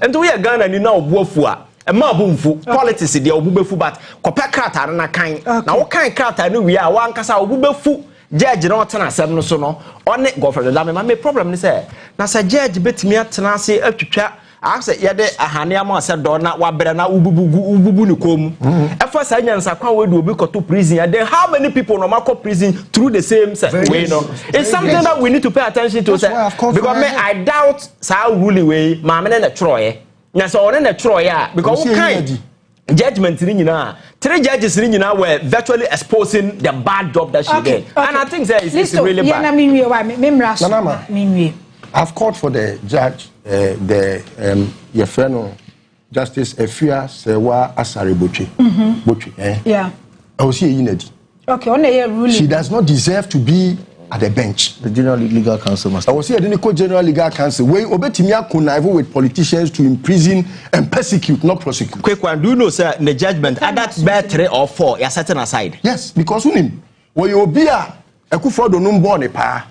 and we are Ghana ni na obuafua e ma bomfu politics dey obubefu but kope krata na kan na wo kan krata no wi a wankasa obubefu judge no tena asem no so no one Godfred Dame ma me problem ni say na say judge betimi atena ase atwitwa ase yede ahane am ase do na wabere na ububu ni kom efa sa nyansa kwa we do obi koto prison and then how many people no mako prison through the same way no it's something that we need to pay attention to because me I doubt sa ruling way ma me na troye nya so one na troye because we kind judgment ni nyina 3 judges ni nyina were virtually exposing the bad job that she did and I think that it's really bad. I've called for the judge your friend Justice Efia Sewa Asare Boche yeah I was here Yinedi. Okay, on the ruling she does not deserve to be at the bench. The General Legal Council must. I was here the General Legal Council where Obetimia connive with politicians to imprison and persecute, not prosecute. Quick one, do you know sir the judgment at that bad 3 or 4 you are setting aside? Yes, because unim where you be a Akufo-Addo no born a pa.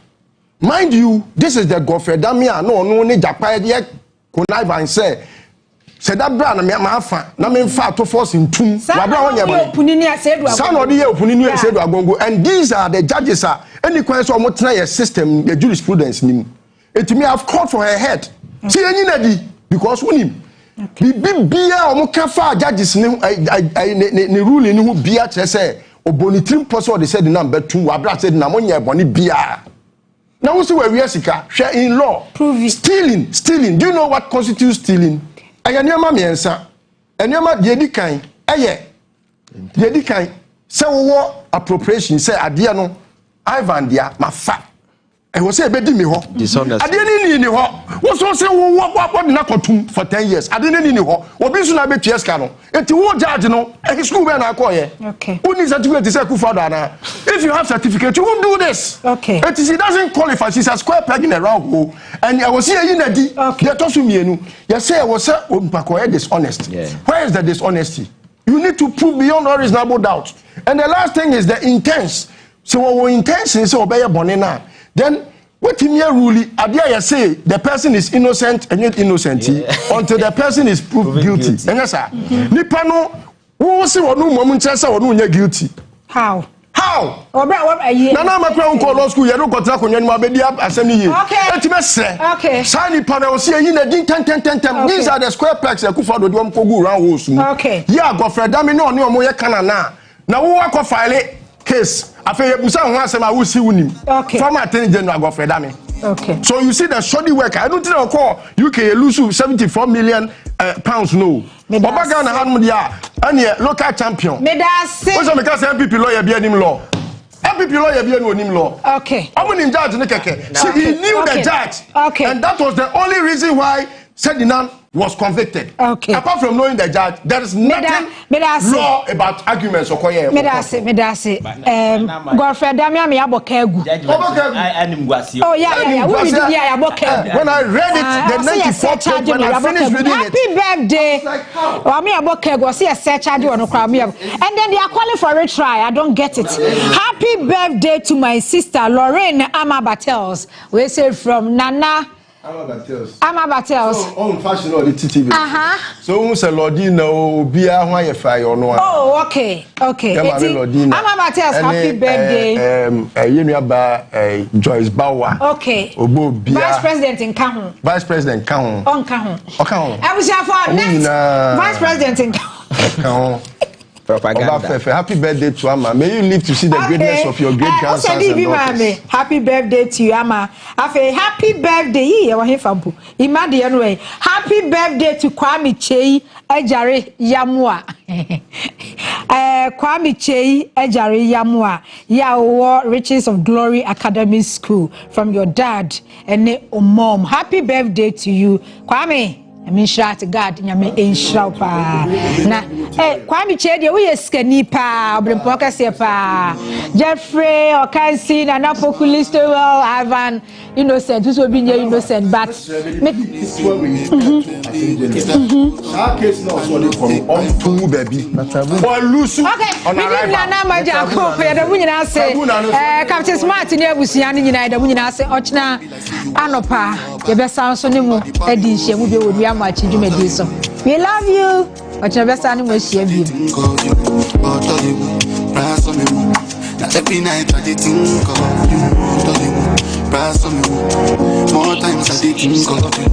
Mind you, this is the Godfred Dame no ne japa de connive and say that brand na afa na me fa to force in tum wabra wonya ba san odi ye opunini asedu agongo and these are the judges are any question omo tena your system the jurisprudence nim etimi have called for her head see enyi na di because unim bibia omo ka fa judges ne ruling ni hu bia kire say obonitrim person they said na betu wabra said na monya eboni bia na wo see we sika share in law stealing do you know what constitutes stealing? Ayaniama miensa eniama de kan say wo appropriation say ade no Ivan dia mafa e wo say ebedi mi ho ade ni ho wo so say wo na kotum for 10 years ade ni ho obi so na betua ska no enti wo judge no e school be na akoye okay who needs certificate say Akufo-Addo na if you have certificate you won't do this okay it she doesn't qualify she's a square peg in a round hole and I was here you nadi they toss you say I was dishonest where is the dishonesty you need to prove beyond all reasonable doubt and the last thing is the intense so our intention is obey bonena then what in your ruling I say the person is innocent and yet innocent until the person is proved guilty and yes sir nipa no wo se wonu mom nchese wonu nya guilty how Nana makwa unko law school yedo kotra konwa ni mabedi asemi ye etime se sani panel see yin na din 10 these are the square pegs Akufo-Addo de omkogu round holes yeah Godfred Dame no ne omo ye kana na wo akọ file case afa busa ho asem a wo si wunim from Attorney General Godfred Dame okay so you see the shoddy work I don't think call UK lose 74 million pounds no Obaga na hanum dia and local champion me da say so me ka say MPP lawyer be anim law MPP lawyer be anim law okay omunim judge ne keke so he knew the judge and that was the only reason why Ferdinand was convicted. Okay. Apart from knowing the judge, there is nothing law about arguments or me da say Godfred Dame me abokegu. Oh yeah. Who did you abokegu? When I read it, the 94 page when I finished reading it. Happy birthday. Oh me abokegu see a search charge on okra me. And then they are calling for a try. I don't get it. Happy birthday to my sister Lorraine Amabatels. We say from Nana Amabatels. Oh, fashion or the TV. So who say Lordina Bia why you fire or no? Oh, okay. Amabatels, happy birthday. Joyce Bauer. Okay. Vice President in Kahun. Vice President Kahun. On Kahun. I was here for next Vice President in Kahun. Propaganda. Happy birthday to Ama. May you live to see the greatness of your great grandsons and daughters. Happy birthday to you, Ama. Happy birthday. Happy birthday to Kwame Chei Ejare Yamua. Kwame Chei Ejare Yamua. Yawo Riches of Glory Academy School from your dad and mom. Happy birthday to you, Kwame. I mean, shout God, nyame enshira pa. Na Kwame Chedi we skani pa, obrimpoka se pa. Jeffrey Okansi na na populisto well Ivan innocent, who so be innocent but our case now so dey from on to baby. Or lose on arrival. Na maja ko ya da munyina se Captain Smart ni abusia ni nyina da munyina se ochna anopa ye be sanso ne mu edi nhye mu be wodi amachi dwumadi so. We love you. Ochna be san mo hia bi. Every night I did think of you, more times I did think of you,